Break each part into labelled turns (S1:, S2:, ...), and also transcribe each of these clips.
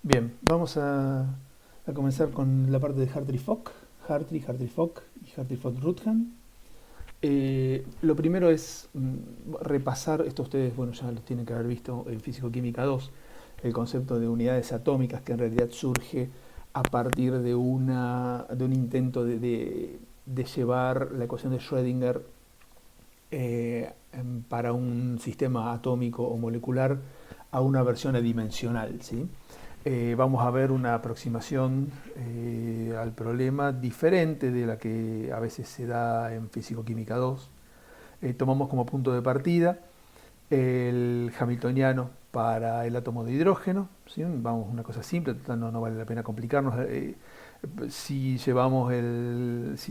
S1: Bien, vamos a comenzar con la parte de Hartree-Fock, Hartree-Fock y Hartree-Fock-Rutherford. Lo primero es repasar, esto ustedes bueno, ya lo tienen que haber visto en Físico-Química 2, el concepto de unidades atómicas que en realidad surge a partir de un intento de llevar la ecuación de Schrödinger para un sistema atómico o molecular a una versión adimensional, ¿sí? Vamos a ver una aproximación al problema diferente de la que a veces se da en Físico-Química 2. Tomamos como punto de partida el hamiltoniano para el átomo de hidrógeno, ¿sí? Vamos, una cosa simple, no vale la pena complicarnos. Si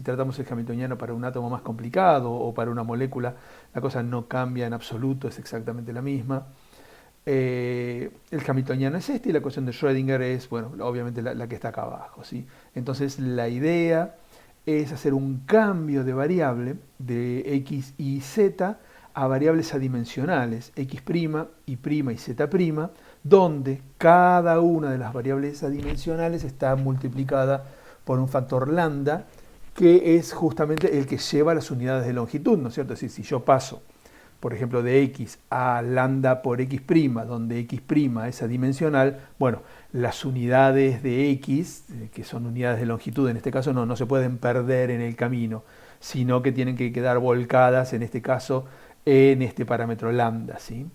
S1: tratamos el hamiltoniano para un átomo más complicado o para una molécula, la cosa no cambia en absoluto, es exactamente la misma. El hamiltoniano es este y la ecuación de Schrödinger es, bueno, obviamente la que está acá abajo, ¿sí? Entonces la idea es hacer un cambio de variable de x y z a variables adimensionales, x', y' y z', donde cada una de las variables adimensionales está multiplicada por un factor lambda, que es justamente el que lleva las unidades de longitud, ¿no es cierto? Es decir, si yo paso, por ejemplo, de x a lambda por x', donde x' es adimensional, bueno, las unidades de x, que son unidades de longitud en este caso, no se pueden perder en el camino, sino que tienen que quedar volcadas, en este caso, en este parámetro lambda, ¿sí?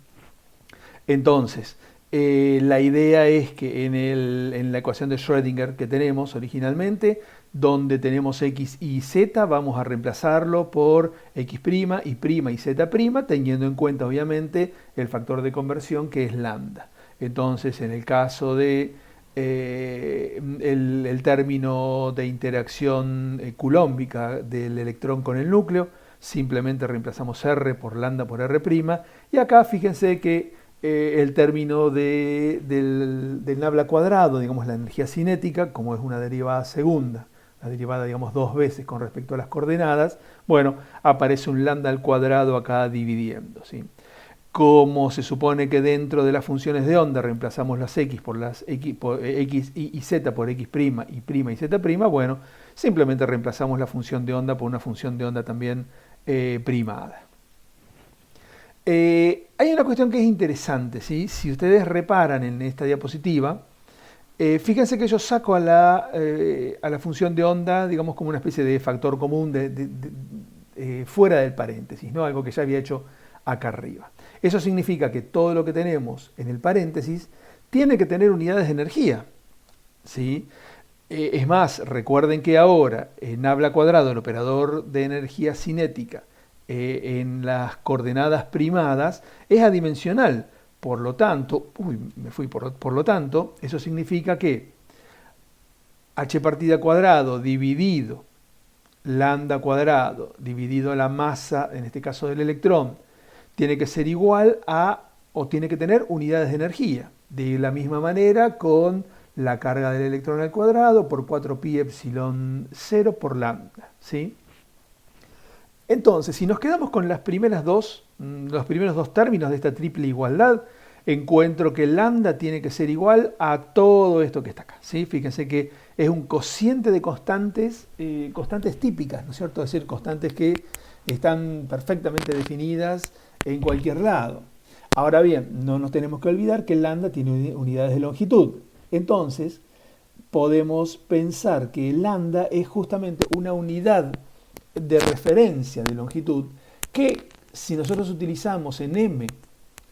S1: Entonces, la idea es que en la ecuación de Schrödinger que tenemos originalmente, donde tenemos x y z, vamos a reemplazarlo por x', y' y z', teniendo en cuenta obviamente el factor de conversión que es lambda. Entonces, en el caso de el término de interacción coulombica del electrón con el núcleo, simplemente reemplazamos R por lambda por R', y acá fíjense que el término del nabla cuadrado, digamos la energía cinética, como es una derivada segunda, la derivada digamos dos veces con respecto a las coordenadas, bueno, aparece un lambda al cuadrado acá dividiendo, ¿sí? Como se supone que dentro de las funciones de onda reemplazamos las x por las x y z por x', y' y z', bueno, simplemente reemplazamos la función de onda por una función de onda también primada. Hay una cuestión que es interesante, ¿sí? Si ustedes reparan en esta diapositiva, fíjense que yo saco a la función de onda, digamos, como una especie de factor común fuera del paréntesis, ¿no? Algo que ya había hecho acá arriba. Eso significa que todo lo que tenemos en el paréntesis tiene que tener unidades de energía, ¿sí? Es más, recuerden que ahora en nabla cuadrado, el operador de energía cinética, en las coordenadas primadas es adimensional. Por lo tanto, por lo tanto, eso significa que h partida cuadrado dividido lambda cuadrado dividido la masa, en este caso del electrón, tiene que ser igual a, o tiene que tener unidades de energía. De la misma manera con la carga del electrón al cuadrado por 4pi epsilon 0 por lambda, ¿sí? Entonces, si nos quedamos con los primeros dos términos de esta triple igualdad, encuentro que lambda tiene que ser igual a todo esto que está acá, ¿sí? Fíjense que es un cociente de constantes típicas, ¿no es cierto? Es decir, constantes que están perfectamente definidas en cualquier lado. Ahora bien, no nos tenemos que olvidar que lambda tiene unidades de longitud. Entonces, podemos pensar que lambda es justamente una unidad de referencia de longitud que si nosotros utilizamos en m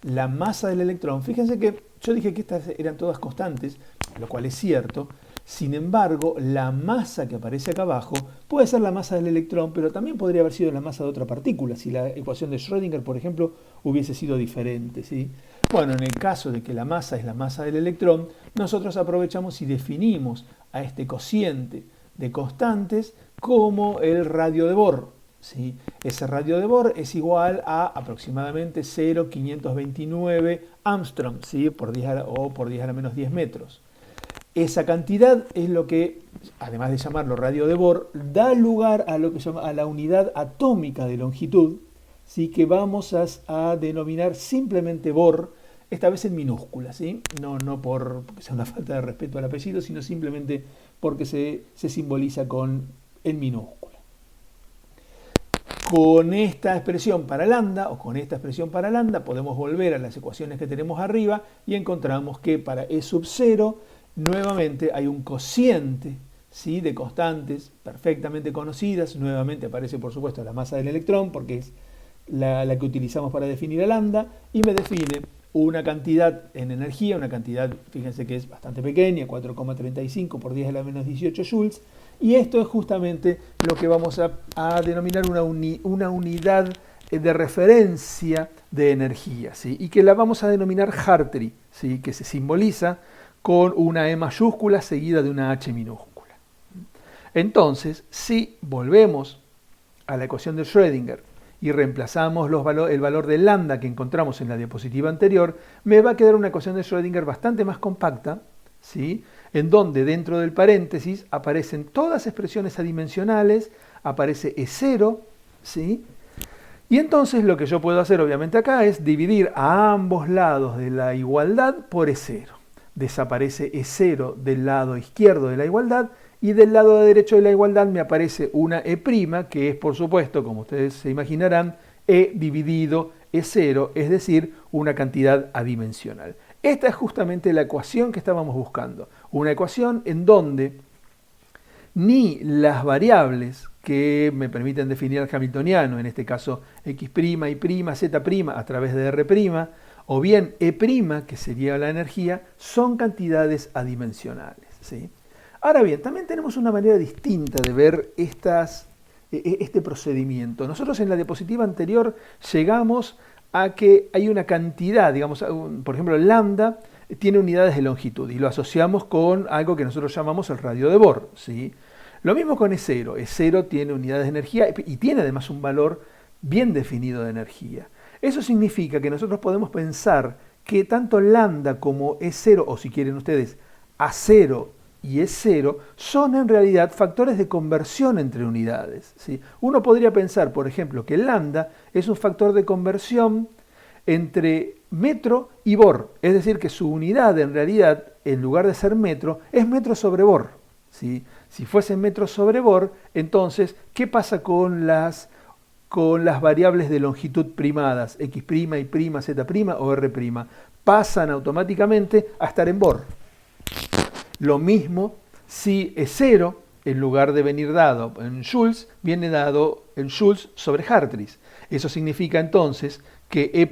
S1: la masa del electrón, fíjense que yo dije que estas eran todas constantes, lo cual es cierto. Sin embargo, la masa que aparece acá abajo puede ser la masa del electrón, pero también podría haber sido la masa de otra partícula, si la ecuación de Schrödinger, por ejemplo, hubiese sido diferente, ¿sí? Bueno, en el caso de que la masa es la masa del electrón, nosotros aprovechamos y definimos a este cociente de constantes como el radio de Bohr, ¿sí? Ese radio de Bohr es igual a aproximadamente 0,529 Armstrong, ¿sí? por 10 a la menos 10 metros. Esa cantidad es lo que, además de llamarlo radio de Bohr, da lugar a lo que se llama a la unidad atómica de longitud, ¿sí? Que vamos a denominar simplemente Bohr esta vez en minúscula, ¿sí? No porque sea una falta de respeto al apellido, sino simplemente porque se simboliza en minúscula. Con esta expresión para lambda, o con esta expresión para lambda, podemos volver a las ecuaciones que tenemos arriba y encontramos que para E sub 0, nuevamente hay un cociente, ¿sí?, de constantes perfectamente conocidas. Nuevamente aparece, por supuesto, la masa del electrón, porque es la que utilizamos para definir a lambda, y me define una cantidad en energía, una cantidad, fíjense que es bastante pequeña, 4,35 por 10 a la menos 18 joules, y esto es justamente lo que vamos a denominar una unidad de referencia de energía, ¿sí?, y que la vamos a denominar Hartree, ¿sí?, que se simboliza con una E mayúscula seguida de una H minúscula. Entonces, si volvemos a la ecuación de Schrödinger y reemplazamos el valor de lambda que encontramos en la diapositiva anterior, me va a quedar una ecuación de Schrödinger bastante más compacta, ¿sí?, en donde dentro del paréntesis aparecen todas expresiones adimensionales, aparece E0, ¿sí? Y entonces lo que yo puedo hacer obviamente acá es dividir a ambos lados de la igualdad por E0. Desaparece E0 del lado izquierdo de la igualdad, y del lado derecho de la igualdad me aparece una E', que es, por supuesto, como ustedes se imaginarán, E dividido E0, es decir, una cantidad adimensional. Esta es justamente la ecuación que estábamos buscando. Una ecuación en donde ni las variables que me permiten definir el hamiltoniano, en este caso x', y', z' a través de r', o bien E', que sería la energía, son cantidades adimensionales, ¿sí? Ahora bien, también tenemos una manera distinta de ver este procedimiento. Nosotros en la diapositiva anterior llegamos a que hay una cantidad, digamos, por ejemplo, lambda tiene unidades de longitud y lo asociamos con algo que nosotros llamamos el radio de Bohr, ¿sí? Lo mismo con E0. E0 tiene unidades de energía y tiene además un valor bien definido de energía. Eso significa que nosotros podemos pensar que tanto lambda como E0, o si quieren ustedes, A0 y E0, son en realidad factores de conversión entre unidades, ¿sí? Uno podría pensar, por ejemplo, que lambda es un factor de conversión entre metro y Bohr, es decir, que su unidad en realidad, en lugar de ser metro, es metro sobre Bohr, ¿sí? Si fuese metro sobre Bohr, entonces, ¿qué pasa con las variables de longitud primadas, x', y', z' o r'? Pasan automáticamente a estar en Bohr. Lo mismo si E0, en lugar de venir dado en joules, viene dado en joules sobre Hartree. Eso significa entonces que E'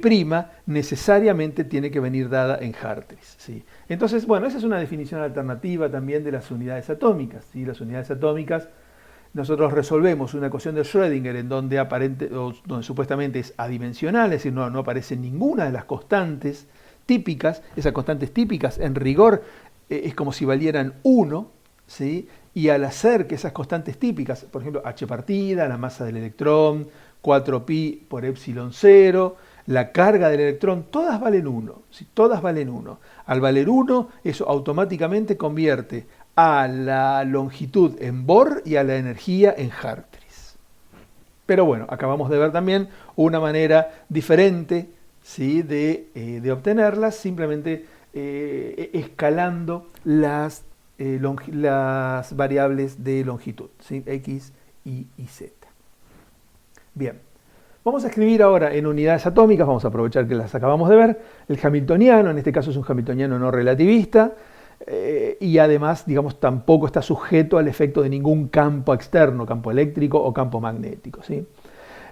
S1: necesariamente tiene que venir dada en Hartree, ¿sí? Entonces, bueno, esa es una definición alternativa también de las unidades atómicas, ¿sí? Las unidades atómicas, nosotros resolvemos una ecuación de Schrödinger en donde donde supuestamente es adimensional, es decir, no aparece ninguna de las constantes típicas. Esas constantes típicas en rigor es como si valieran 1, ¿sí? Y al hacer que esas constantes típicas, por ejemplo, h partida, la masa del electrón, 4pi por epsilon 0, la carga del electrón, todas valen 1, ¿sí? Todas valen 1. Al valer 1, eso automáticamente convierte a la longitud en Bohr y a la energía en Hartree. Pero bueno, acabamos de ver también una manera diferente, ¿sí?, de obtenerlas, simplemente escalando las variables de longitud, ¿sí?, x, y z. Bien, vamos a escribir ahora en unidades atómicas, vamos a aprovechar que las acabamos de ver, el hamiltoniano, en este caso es un hamiltoniano no relativista, y además, digamos, tampoco está sujeto al efecto de ningún campo externo, campo eléctrico o campo magnético, ¿sí?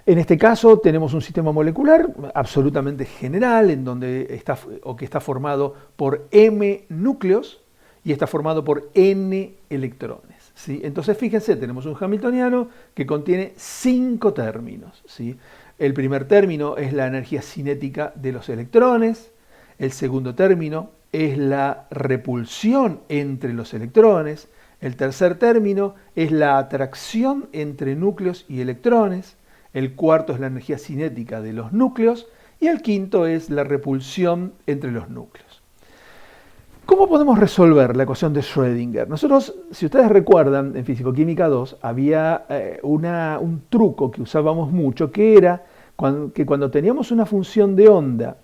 S1: En este caso tenemos un sistema molecular absolutamente general, en donde está formado por m núcleos y está formado por n electrones, ¿sí? Entonces fíjense, tenemos un hamiltoniano que contiene 5 términos, ¿sí? El primer término es la energía cinética de los electrones, el segundo término es la repulsión entre los electrones, el tercer término es la atracción entre núcleos y electrones, el cuarto es la energía cinética de los núcleos y el quinto es la repulsión entre los núcleos. ¿Cómo podemos resolver la ecuación de Schrödinger? Nosotros, si ustedes recuerdan, en Fisicoquímica 2 había un truco que usábamos mucho, que era que cuando teníamos una función de onda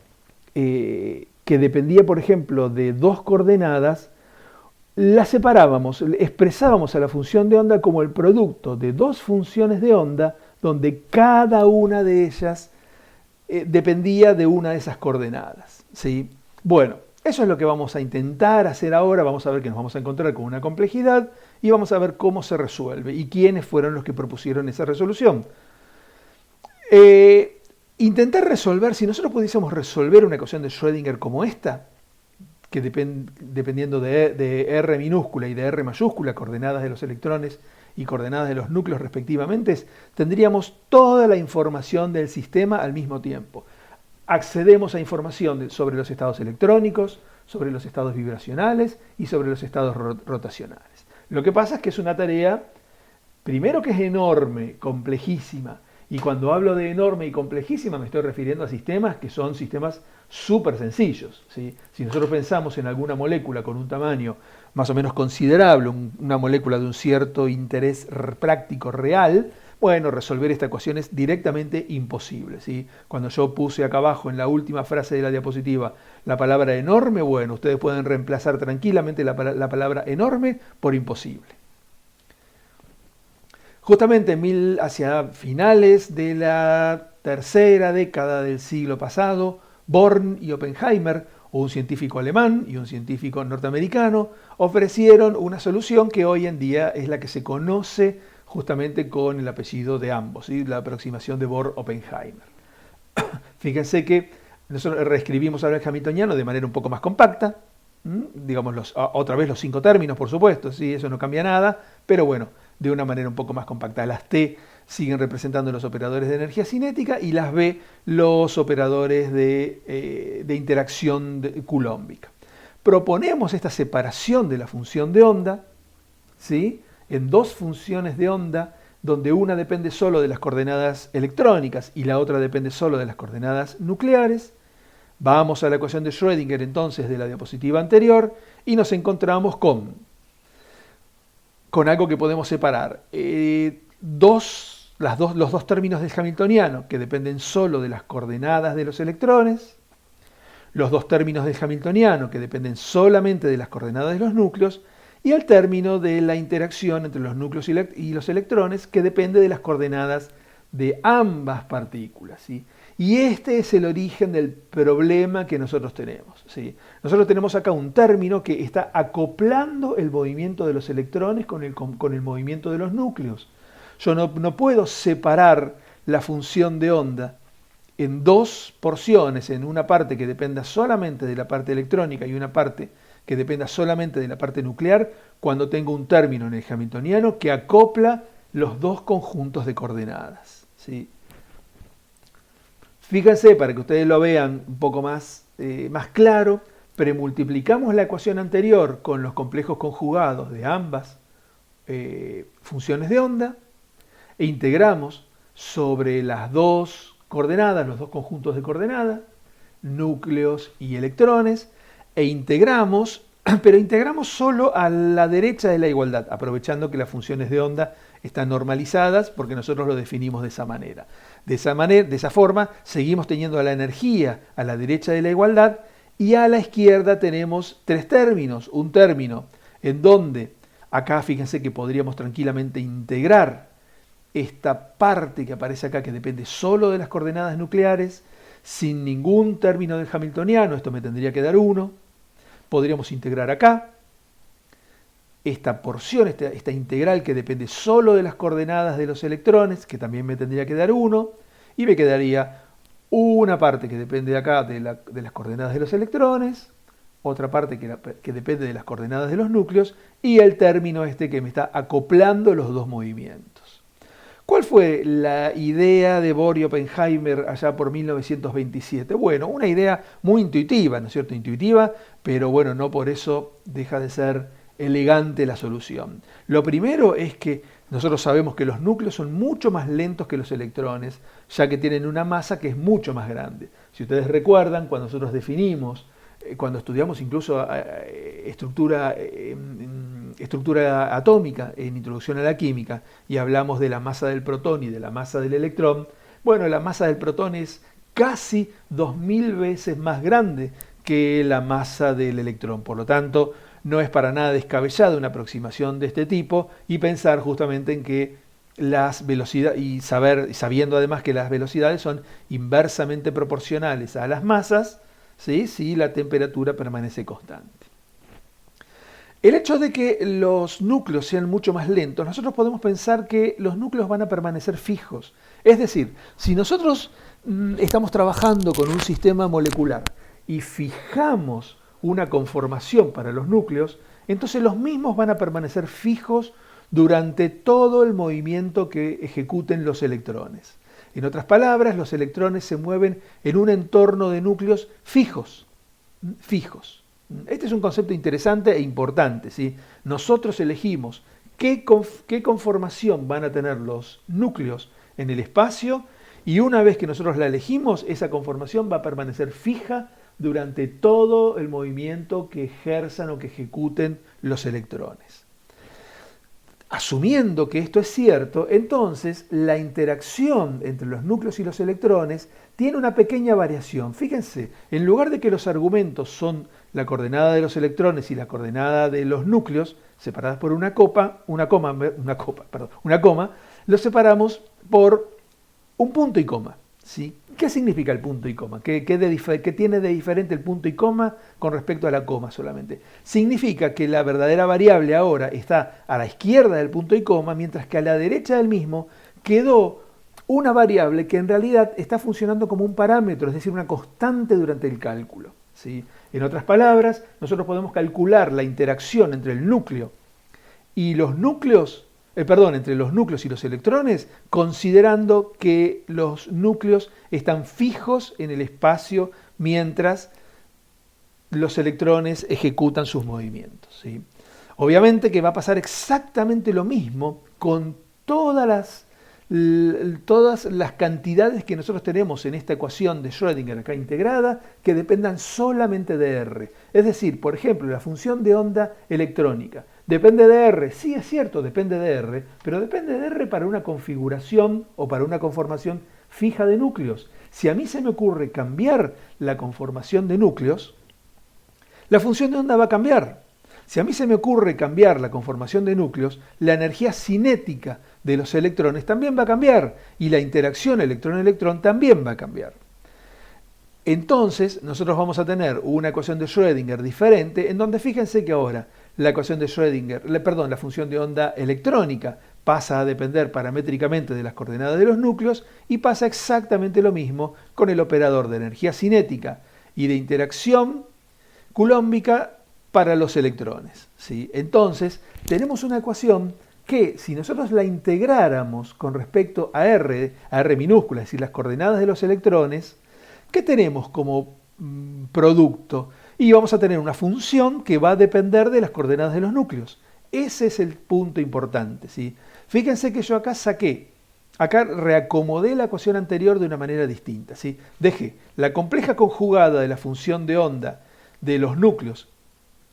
S1: que dependía, por ejemplo, de dos coordenadas, la separábamos, expresábamos a la función de onda como el producto de dos funciones de onda, donde cada una de ellas dependía de una de esas coordenadas, ¿sí? Bueno, eso es lo que vamos a intentar hacer ahora. Vamos a ver que nos vamos a encontrar con una complejidad y vamos a ver cómo se resuelve y quiénes fueron los que propusieron esa resolución. Intentar resolver, si nosotros pudiésemos resolver una ecuación de Schrödinger como esta, que dependiendo de R minúscula y de R mayúscula, coordenadas de los electrones y coordenadas de los núcleos respectivamente, tendríamos toda la información del sistema al mismo tiempo. Accedemos a información sobre los estados electrónicos, sobre los estados vibracionales y sobre los estados rotacionales. Lo que pasa es que es una tarea, primero, que es enorme, complejísima, y cuando hablo de enorme y complejísima me estoy refiriendo a sistemas que son sistemas súper sencillos, ¿sí? Si nosotros pensamos en alguna molécula con un tamaño más o menos considerable, una molécula de un cierto interés práctico real, bueno, resolver esta ecuación es directamente imposible, ¿sí? Cuando yo puse acá abajo en la última frase de la diapositiva la palabra enorme, bueno, ustedes pueden reemplazar tranquilamente la palabra enorme por imposible. Justamente hacia finales de la tercera década del siglo pasado, Born y Oppenheimer, un científico alemán y un científico norteamericano, ofrecieron una solución que hoy en día es la que se conoce justamente con el apellido de ambos, ¿sí? La aproximación de Bohr-Oppenheimer. Fíjense que nosotros reescribimos ahora el hamiltoniano de manera un poco más compacta, digamos otra vez los 5 términos, por supuesto, ¿sí? Eso no cambia nada, pero bueno, de una manera un poco más compacta. Las T siguen representando los operadores de energía cinética y las B los operadores de interacción coulombica. Proponemos esta separación de la función de onda, ¿sí?, en dos funciones de onda, donde una depende solo de las coordenadas electrónicas y la otra depende solo de las coordenadas nucleares. Vamos a la ecuación de Schrödinger entonces de la diapositiva anterior y nos encontramos con algo que podemos separar. Los dos términos del hamiltoniano que dependen solo de las coordenadas de los electrones, los dos términos del hamiltoniano que dependen solamente de las coordenadas de los núcleos, y el término de la interacción entre los núcleos y los electrones que depende de las coordenadas de ambas partículas, ¿sí? Y este es el origen del problema que nosotros tenemos, ¿sí? Nosotros tenemos acá un término que está acoplando el movimiento de los electrones con el movimiento de los núcleos. Yo no puedo separar la función de onda en dos porciones, en una parte que dependa solamente de la parte electrónica y una parte que dependa solamente de la parte nuclear, cuando tengo un término en el hamiltoniano que acopla los dos conjuntos de coordenadas, ¿sí? Fíjense, para que ustedes lo vean un poco más claro, premultiplicamos la ecuación anterior con los complejos conjugados de ambas funciones de onda e integramos sobre las dos coordenadas, los dos conjuntos de coordenadas, núcleos y electrones, e integramos, pero integramos solo a la derecha de la igualdad, aprovechando que las funciones de onda están normalizadas porque nosotros lo definimos de esa manera. De esa forma, seguimos teniendo a la energía a la derecha de la igualdad y a la izquierda tenemos tres términos. Un término en donde, acá fíjense que podríamos tranquilamente integrar esta parte que aparece acá que depende solo de las coordenadas nucleares, sin ningún término del hamiltoniano, esto me tendría que dar 1. Podríamos integrar acá esta porción, esta integral que depende solo de las coordenadas de los electrones, que también me tendría que dar 1, y me quedaría una parte que depende de acá de las coordenadas de los electrones, otra parte que depende de las coordenadas de los núcleos, y el término que me está acoplando los dos movimientos. ¿Cuál fue la idea de Bohr y Oppenheimer allá por 1927? Bueno, una idea muy intuitiva, ¿no es cierto? Intuitiva, pero bueno, no por eso deja de ser elegante la solución. Lo primero es que nosotros sabemos que los núcleos son mucho más lentos que los electrones, ya que tienen una masa que es mucho más grande. Si ustedes recuerdan, cuando nosotros definimos, cuando estudiamos incluso estructura atómica en Introducción a la Química y hablamos de la masa del protón y de la masa del electrón, bueno, la masa del protón es casi 2000 veces más grande que la masa del electrón. Por lo tanto, no es para nada descabellada una aproximación de este tipo y pensar justamente en que las velocidades, sabiendo además que las velocidades son inversamente proporcionales a las masas, ¿sí? Si la temperatura permanece constante. El hecho de que los núcleos sean mucho más lentos, nosotros podemos pensar que los núcleos van a permanecer fijos. Es decir, si nosotros estamos trabajando con un sistema molecular y fijamos una conformación para los núcleos, entonces los mismos van a permanecer fijos durante todo el movimiento que ejecuten los electrones. En otras palabras, los electrones se mueven en un entorno de núcleos fijos. Este es un concepto interesante e importante, ¿sí? Nosotros elegimos qué conformación van a tener los núcleos en el espacio y una vez que nosotros la elegimos, esa conformación va a permanecer fija durante todo el movimiento que ejerzan o que ejecuten los electrones. Asumiendo que esto es cierto, entonces la interacción entre los núcleos y los electrones tiene una pequeña variación. Fíjense, en lugar de que los argumentos son la coordenada de los electrones y la coordenada de los núcleos, separadas por una coma, los separamos por un punto y coma. ¿Sí? ¿Qué significa el punto y coma? ¿Qué tiene de diferente el punto y coma con respecto a la coma solamente? Significa que la verdadera variable ahora está a la izquierda del punto y coma, mientras que a la derecha del mismo quedó una variable que en realidad está funcionando como un parámetro, es decir, una constante durante el cálculo. ¿Sí? En otras palabras, nosotros podemos calcular la interacción entre el núcleo y los núcleos, entre los núcleos y los electrones, considerando que los núcleos están fijos en el espacio mientras los electrones ejecutan sus movimientos. ¿Sí? Obviamente que va a pasar exactamente lo mismo con todas las cantidades que nosotros tenemos en esta ecuación de Schrödinger acá integrada, que dependan solamente de R. Es decir, por ejemplo, la función de onda electrónica depende de R. Sí, es cierto, depende de R, pero depende de R para una configuración o para una conformación fija de núcleos. Si a mí se me ocurre cambiar la conformación de núcleos, la función de onda va a cambiar. Si a mí se me ocurre cambiar la conformación de núcleos, la energía cinética de los electrones también va a cambiar y la interacción electrón-electrón también va a cambiar. Entonces, nosotros vamos a tener una ecuación de Schrödinger diferente, en donde fíjense que ahora la ecuación de Schrödinger, la función de onda electrónica pasa a depender paramétricamente de las coordenadas de los núcleos y pasa exactamente lo mismo con el operador de energía cinética y de interacción coulombica para los electrones. ¿Sí? Entonces, tenemos una ecuación que si nosotros la integráramos con respecto a R minúscula, es decir, las coordenadas de los electrones, ¿qué tenemos como producto? Y vamos a tener una función que va a depender de las coordenadas de los núcleos. Ese es el punto importante. ¿Sí? Fíjense que yo acá reacomodé la ecuación anterior de una manera distinta. ¿Sí? Dejé la compleja conjugada de la función de onda de los núcleos,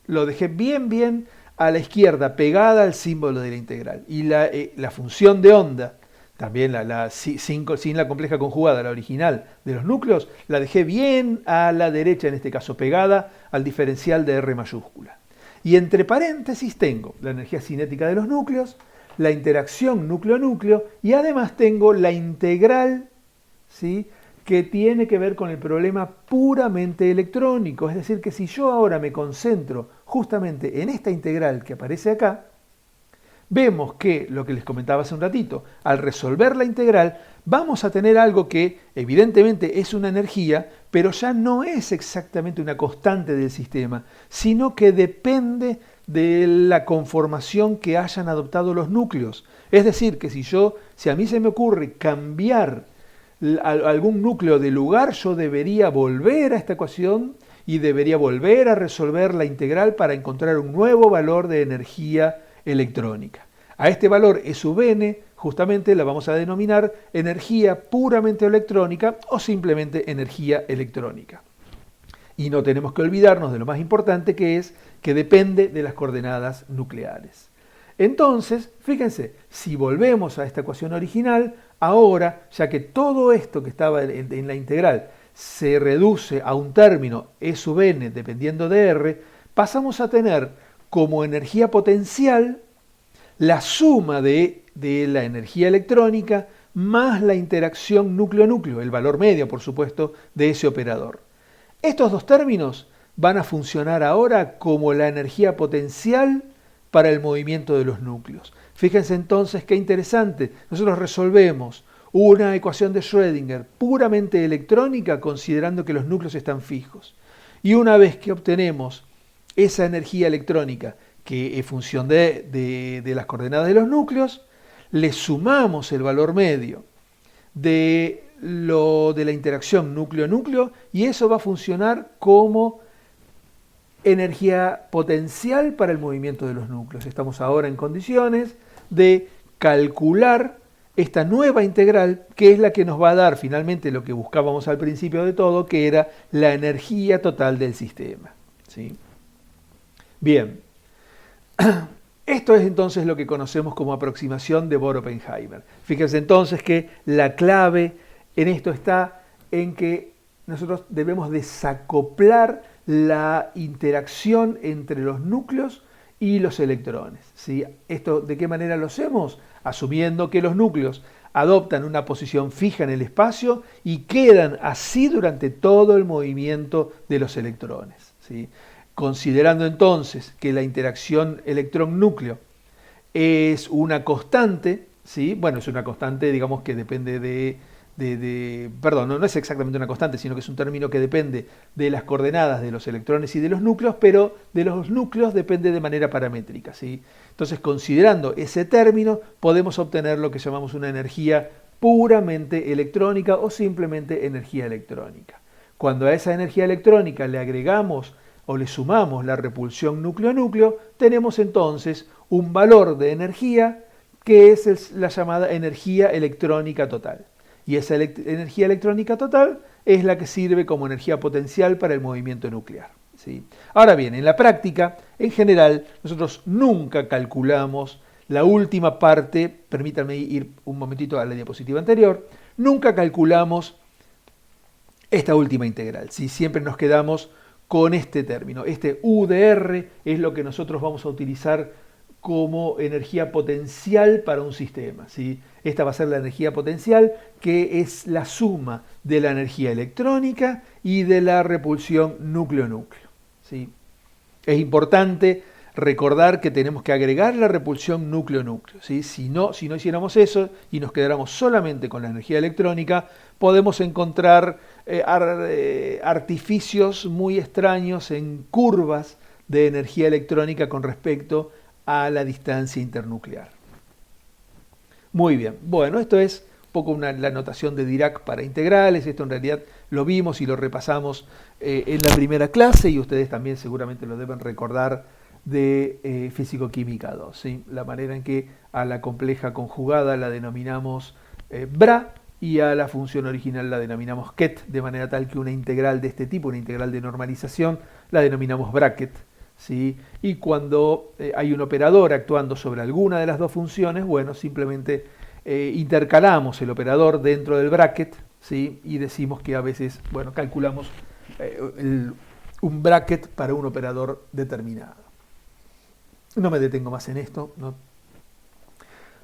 S1: lo dejé bien a la izquierda, pegada al símbolo de la integral. Y la función de onda, también sin la compleja conjugada, la original de los núcleos, la dejé bien a la derecha, en este caso pegada al diferencial de R mayúscula. Y entre paréntesis tengo la energía cinética de los núcleos, la interacción núcleo-núcleo y además tengo la integral, ¿sí?, que tiene que ver con el problema puramente electrónico. Es decir, que si yo ahora me concentro justamente en esta integral que aparece acá, vemos que, lo que les comentaba hace un ratito, al resolver la integral vamos a tener algo que evidentemente es una energía, pero ya no es exactamente una constante del sistema, sino que depende de la conformación que hayan adoptado los núcleos. Es decir, que si a mí se me ocurre cambiar algún núcleo de lugar, yo debería volver a esta ecuación y debería volver a resolver la integral para encontrar un nuevo valor de energía electrónica. A este valor SVN justamente la vamos a denominar energía puramente electrónica o simplemente energía electrónica. Y no tenemos que olvidarnos de lo más importante, que es que depende de las coordenadas nucleares. Entonces, fíjense, si volvemos a esta ecuación original, ahora, ya que todo esto que estaba en la integral se reduce a un término E sub n dependiendo de R, pasamos a tener como energía potencial la suma de la energía electrónica más la interacción núcleo-núcleo, el valor medio, por supuesto, de ese operador. Estos dos términos van a funcionar ahora como la energía potencial para el movimiento de los núcleos. Fíjense entonces qué interesante. Nosotros resolvemos una ecuación de Schrödinger puramente electrónica considerando que los núcleos están fijos. Y una vez que obtenemos esa energía electrónica, que es función de las coordenadas de los núcleos, le sumamos el valor medio de la interacción núcleo-núcleo y eso va a funcionar como energía potencial para el movimiento de los núcleos. Estamos ahora en condiciones de calcular esta nueva integral, que es la que nos va a dar finalmente lo que buscábamos al principio de todo, que era la energía total del sistema. ¿Sí? Bien, esto es entonces lo que conocemos como aproximación de Bohr-Oppenheimer. Fíjense entonces que la clave en esto está en que nosotros debemos desacoplar la interacción entre los núcleos y los electrones. ¿Sí? ¿Esto de qué manera lo hacemos? Asumiendo que los núcleos adoptan una posición fija en el espacio y quedan así durante todo el movimiento de los electrones. ¿Sí? Considerando entonces que la interacción electrón-núcleo es una constante, ¿sí? Bueno, es una constante, digamos, que depende perdón, no es exactamente una constante, sino que es un término que depende de las coordenadas de los electrones y de los núcleos, pero de los núcleos depende de manera paramétrica, ¿sí? Entonces, considerando ese término, podemos obtener lo que llamamos una energía puramente electrónica o simplemente energía electrónica. Cuando a esa energía electrónica le agregamos o le sumamos la repulsión núcleo-núcleo, tenemos entonces un valor de energía que es la llamada energía electrónica total. Y esa energía electrónica total es la que sirve como energía potencial para el movimiento nuclear. ¿Sí? Ahora bien, en la práctica, en general, nosotros nunca calculamos la última parte, permítanme ir un momentito a la diapositiva anterior, nunca calculamos esta última integral. ¿Sí? Siempre nos quedamos con este término. Este U de R es lo que nosotros vamos a utilizar como energía potencial para un sistema. ¿Sí? Esta va a ser la energía potencial, que es la suma de la energía electrónica y de la repulsión núcleo-núcleo. ¿Sí? Es importante recordar que tenemos que agregar la repulsión núcleo-núcleo. ¿Sí? Si no hiciéramos eso y nos quedáramos solamente con la energía electrónica, podemos encontrar artificios muy extraños en curvas de energía electrónica con respecto a la distancia internuclear. Muy bien, bueno, esto es un poco la notación de Dirac para integrales. Esto en realidad lo vimos y lo repasamos en la primera clase y ustedes también seguramente lo deben recordar de Físico-Química 2. ¿Sí? La manera en que a la compleja conjugada la denominamos bra y a la función original la denominamos ket, de manera tal que una integral de este tipo, una integral de normalización, la denominamos bracket. ¿Sí? Y cuando hay un operador actuando sobre alguna de las dos funciones, bueno, simplemente intercalamos el operador dentro del bracket, ¿sí? Y decimos que a veces, bueno, calculamos un bracket para un operador determinado. No me detengo más en esto, ¿no?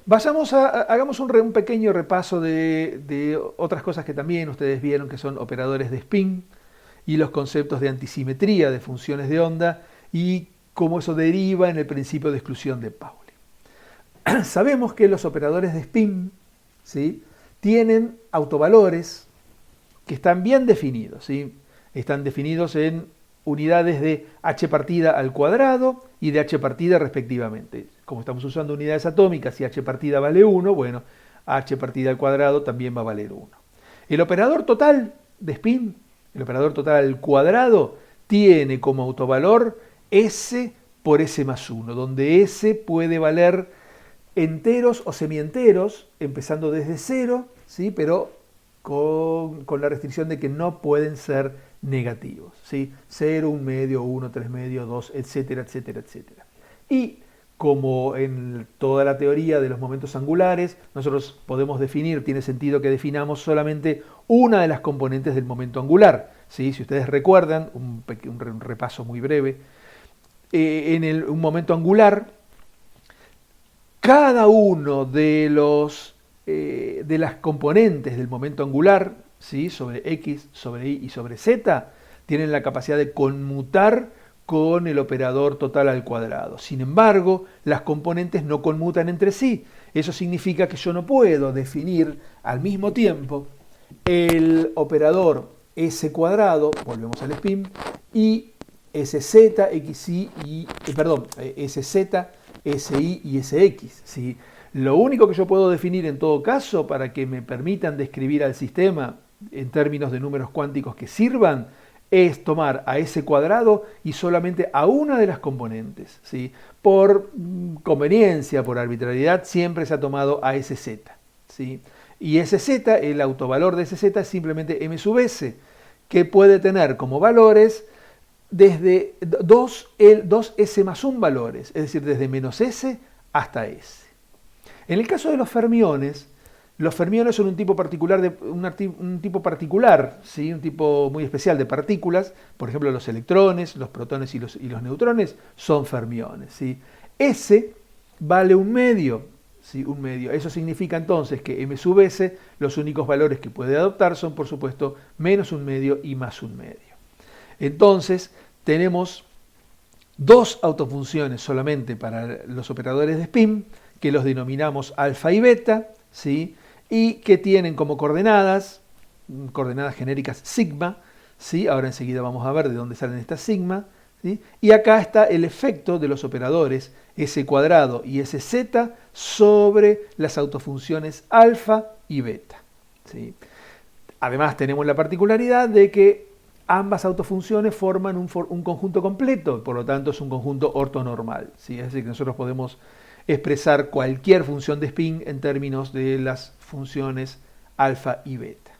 S1: Hagamos un pequeño repaso de otras cosas que también ustedes vieron, que son operadores de spin y los conceptos de antisimetría de funciones de onda, y cómo eso deriva en el principio de exclusión de Pauli. Sabemos que los operadores de spin, ¿sí? Tienen autovalores que están bien definidos. ¿Sí? Están definidos en unidades de h partida al cuadrado y de h partida respectivamente. Como estamos usando unidades atómicas y h partida vale 1, bueno, h partida al cuadrado también va a valer 1. El operador total de spin, el operador total al cuadrado, tiene como autovalor S por S más 1, donde S puede valer enteros o semienteros, empezando desde 0, ¿sí? Pero con la restricción de que no pueden ser negativos. ¿Sí? 0, 1 medio, 1, 3 medio, 2, etcétera, etcétera, etcétera. Y como en toda la teoría de los momentos angulares, nosotros podemos definir, tiene sentido que definamos solamente una de las componentes del momento angular. ¿Sí? Si ustedes recuerdan, un repaso muy breve, un momento angular, cada uno de las componentes del momento angular, ¿sí? Sobre X, sobre Y y sobre Z, tienen la capacidad de conmutar con el operador total al cuadrado. Sin embargo, las componentes no conmutan entre sí. Eso significa que yo no puedo definir al mismo tiempo el operador S cuadrado, volvemos al spin, y SZ, XY, SZ, SI y SX. ¿Sí? Lo único que yo puedo definir en todo caso para que me permitan describir al sistema en términos de números cuánticos que sirvan es tomar a ese cuadrado y solamente a una de las componentes. ¿Sí? Por conveniencia, por arbitrariedad, siempre se ha tomado a SZ. ¿Sí? Y SZ, el autovalor de SZ es simplemente M sub S, que puede tener como valores desde 2S más 1 valores, es decir, desde menos S hasta S. En el caso de los fermiones son un tipo particular, ¿sí? Un tipo muy especial de partículas. Por ejemplo, los electrones, los protones y los neutrones son fermiones. ¿Sí? S vale un medio, ¿sí? Un medio. Eso significa entonces que M sub S, los únicos valores que puede adoptar son, por supuesto, menos un medio y más un medio. Entonces, tenemos dos autofunciones solamente para los operadores de spin, que los denominamos alfa y beta, ¿sí? Y que tienen como coordenadas genéricas sigma, ¿sí? Ahora enseguida vamos a ver de dónde salen estas sigma, ¿sí? Y acá está el efecto de los operadores S cuadrado y SZ sobre las autofunciones alfa y beta, ¿sí? Además tenemos la particularidad de que ambas autofunciones forman un conjunto completo, por lo tanto es un conjunto ortonormal, ¿sí? Es decir, que nosotros podemos expresar cualquier función de spin en términos de las funciones alfa y beta.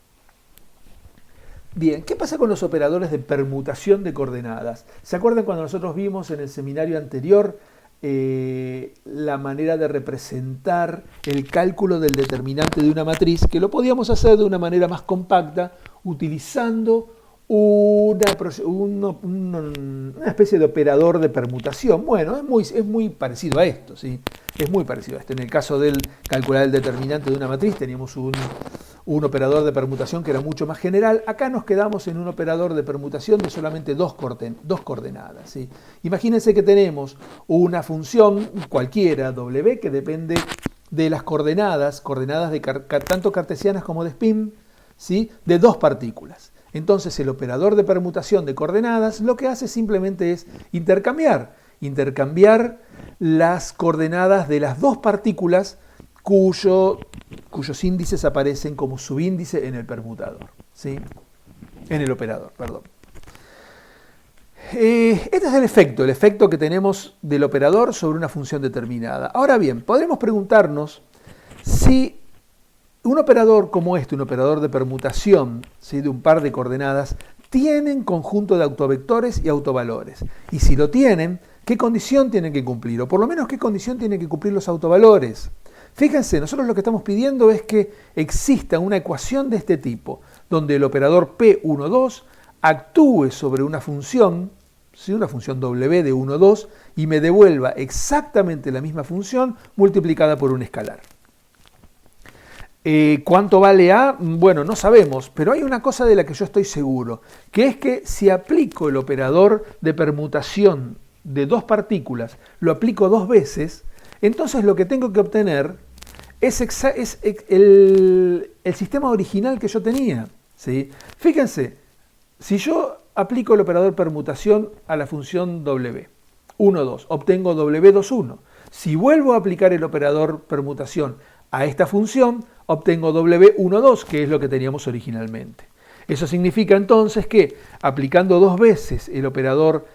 S1: Bien, ¿qué pasa con los operadores de permutación de coordenadas? ¿Se acuerdan cuando nosotros vimos en el seminario anterior la manera de representar el cálculo del determinante de una matriz, que lo podíamos hacer de una manera más compacta utilizando una especie de operador de permutación? Bueno, es muy parecido a esto, ¿sí? Es muy parecido a esto. En el caso del calcular el determinante de una matriz teníamos un operador de permutación que era mucho más general. Acá nos quedamos en un operador de permutación de solamente dos coordenadas, ¿sí? Imagínense que tenemos una función cualquiera, W, que depende de las coordenadas tanto cartesianas como de spin, ¿sí? De dos partículas. Entonces el operador de permutación de coordenadas lo que hace simplemente es intercambiar las coordenadas de las dos partículas cuyos índices aparecen como subíndice en el permutador, ¿sí? En el operador, perdón. Este es el efecto que tenemos del operador sobre una función determinada. Ahora bien, podremos preguntarnos si un operador como un operador de permutación, ¿sí? De un par de coordenadas, tienen conjunto de autovectores y autovalores. Y si lo tienen, ¿qué condición tienen que cumplir? O por lo menos, ¿qué condición tienen que cumplir los autovalores? Fíjense, nosotros lo que estamos pidiendo es que exista una ecuación de este tipo, donde el operador P12 actúe sobre una función, ¿sí? Una función W de 1, 2, y me devuelva exactamente la misma función multiplicada por un escalar. ¿Cuánto vale A? Bueno, no sabemos, pero hay una cosa de la que yo estoy seguro, que es que si aplico el operador de permutación de dos partículas, lo aplico dos veces, entonces lo que tengo que obtener es el sistema original que yo tenía, ¿sí? Fíjense, si yo aplico el operador permutación a la función W, 1, 2, obtengo W21. Si vuelvo a aplicar el operador permutación a esta función, obtengo W12, que es lo que teníamos originalmente. Eso significa entonces que aplicando dos veces el operador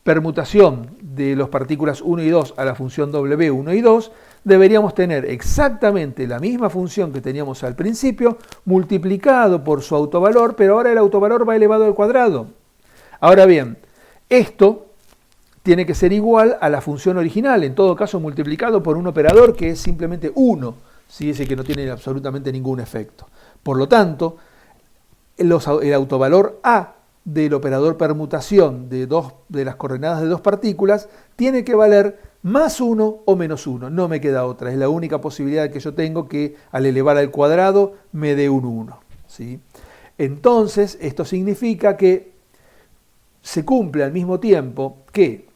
S1: permutación de las partículas 1 y 2 a la función W1 y 2, deberíamos tener exactamente la misma función que teníamos al principio, multiplicado por su autovalor, pero ahora el autovalor va elevado al cuadrado. Ahora bien, esto tiene que ser igual a la función original, en todo caso multiplicado por un operador que es simplemente 1, ¿sí? Ese que no tiene absolutamente ningún efecto. Por lo tanto, el autovalor A del operador permutación de las coordenadas de dos partículas tiene que valer más 1 o menos 1, no me queda otra, es la única posibilidad que yo tengo, que al elevar al cuadrado me dé un 1, ¿sí? Entonces, esto significa que se cumple al mismo tiempo que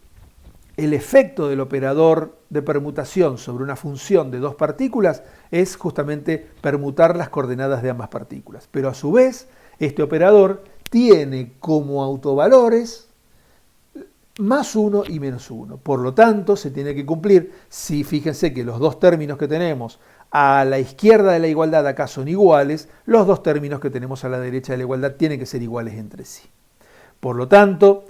S1: el efecto del operador de permutación sobre una función de dos partículas es justamente permutar las coordenadas de ambas partículas. Pero a su vez, este operador tiene como autovalores más 1 y menos 1. Por lo tanto, se tiene que cumplir, si fíjense que los dos términos que tenemos a la izquierda de la igualdad acá son iguales, los dos términos que tenemos a la derecha de la igualdad tienen que ser iguales entre sí. Por lo tanto,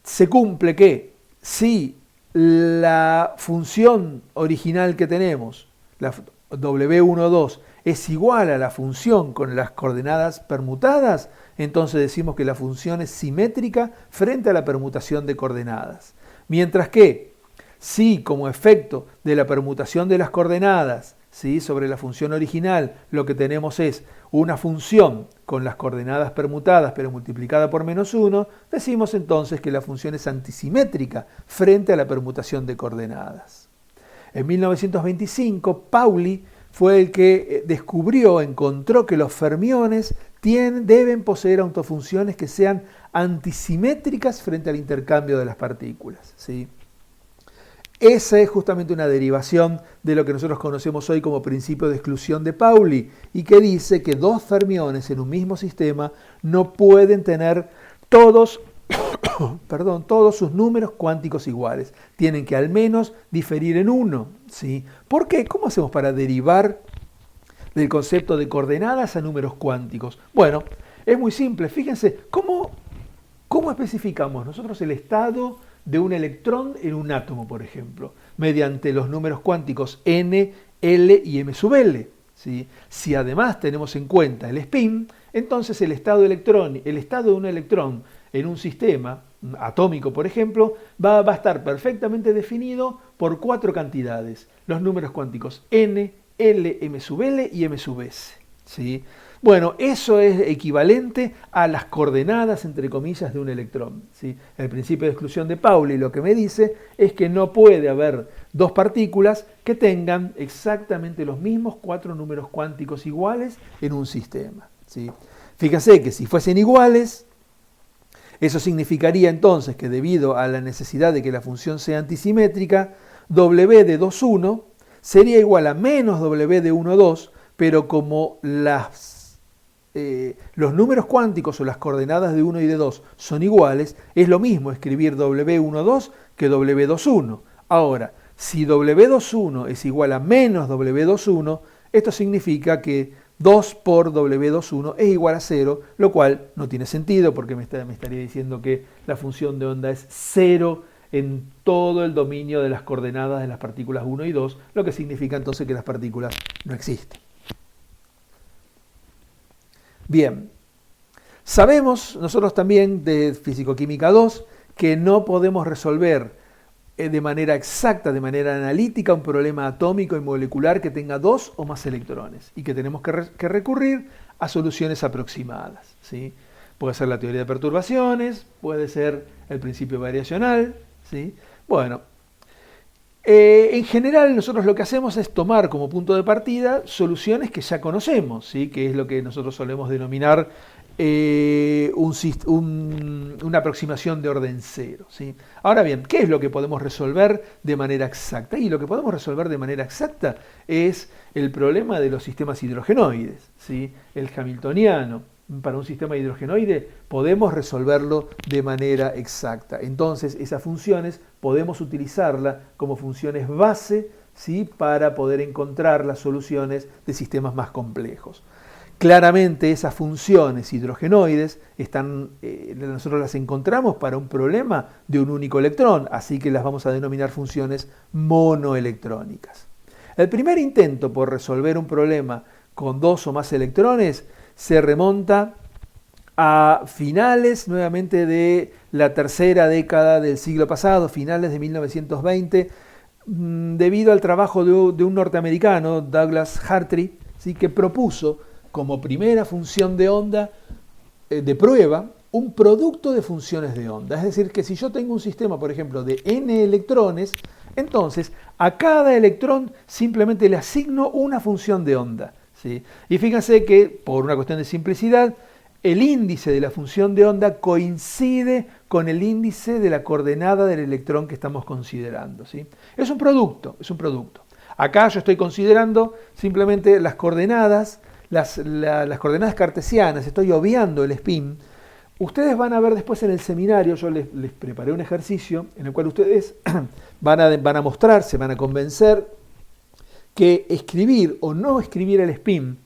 S1: se cumple que si la función original que tenemos, la W12, es igual a la función con las coordenadas permutadas, entonces decimos que la función es simétrica frente a la permutación de coordenadas. Mientras que, si como efecto de la permutación de las coordenadas, ¿sí?, sobre la función original, lo que tenemos es una función con las coordenadas permutadas pero multiplicada por menos 1, decimos entonces que la función es antisimétrica frente a la permutación de coordenadas. En 1925, Pauli fue el que encontró que los fermiones deben poseer autofunciones que sean antisimétricas frente al intercambio de las partículas, ¿sí? Esa es justamente una derivación de lo que nosotros conocemos hoy como principio de exclusión de Pauli, y que dice que dos fermiones en un mismo sistema no pueden tener todos sus números cuánticos iguales. Tienen que al menos diferir en uno, ¿sí? ¿Por qué? ¿Cómo hacemos para derivar del concepto de coordenadas a números cuánticos? Bueno, es muy simple. Fíjense, ¿cómo especificamos nosotros el estado de un electrón en un átomo, por ejemplo? Mediante los números cuánticos n, l y m sub l, ¿sí? Si además tenemos en cuenta el spin, entonces el estado de un electrón en un sistema atómico, por ejemplo, va a estar perfectamente definido por 4 cantidades: los números cuánticos n, l, m sub l y m sub s, ¿sí? Bueno, eso es equivalente a las coordenadas, entre comillas, de un electrón, ¿sí? El principio de exclusión de Pauli lo que me dice es que no puede haber dos partículas que tengan exactamente los mismos 4 números cuánticos iguales en un sistema, ¿sí? Fíjense que si fuesen iguales, eso significaría entonces que, debido a la necesidad de que la función sea antisimétrica, W de 2,1 sería igual a menos W de 1,2, pero como los números cuánticos o las coordenadas de 1 y de 2 son iguales, es lo mismo escribir W12 que W21. Ahora, si W21 es igual a menos W21, esto significa que 2 por W21 es igual a 0, lo cual no tiene sentido, porque me estaría diciendo que la función de onda es 0 en todo el dominio de las coordenadas de las partículas 1 y 2, lo que significa entonces que las partículas no existen. Bien, sabemos nosotros también de Físico-Química 2 que no podemos resolver de manera exacta, de manera analítica, un problema atómico y molecular que tenga 2 o más electrones, y que tenemos que recurrir a soluciones aproximadas, ¿sí? Puede ser la teoría de perturbaciones, puede ser el principio variacional, ¿sí? Bueno, en general nosotros lo que hacemos es tomar como punto de partida soluciones que ya conocemos, ¿sí? Que es lo que nosotros solemos denominar una aproximación de orden cero, ¿sí? Ahora bien, ¿qué es lo que podemos resolver de manera exacta? Y lo que podemos resolver de manera exacta es el problema de los sistemas hidrogenoides, ¿sí? El hamiltoniano. Para un sistema hidrogenoide podemos resolverlo de manera exacta. Entonces, esas funciones podemos utilizarlas como funciones base, ¿sí? Para poder encontrar las soluciones de sistemas más complejos. Claramente esas funciones hidrogenoides nosotros las encontramos para un problema de un único electrón, así que las vamos a denominar funciones monoelectrónicas. El primer intento por resolver un problema con 2 o más electrones se remonta a finales nuevamente de la tercera década del siglo pasado, finales de 1920, debido al trabajo de un norteamericano, Douglas Hartree, ¿sí?, que propuso como primera función de onda de prueba un producto de funciones de onda. Es decir, que si yo tengo un sistema, por ejemplo, de n electrones, entonces a cada electrón simplemente le asigno una función de onda, ¿sí? Y fíjense que, por una cuestión de simplicidad, el índice de la función de onda coincide con el índice de la coordenada del electrón que estamos considerando, ¿sí? Es un producto, es un producto. Acá yo estoy considerando simplemente las coordenadas, las coordenadas cartesianas, estoy obviando el spin. Ustedes van a ver después en el seminario, yo les preparé un ejercicio en el cual ustedes van a mostrar, se van a convencer que escribir o no escribir el spin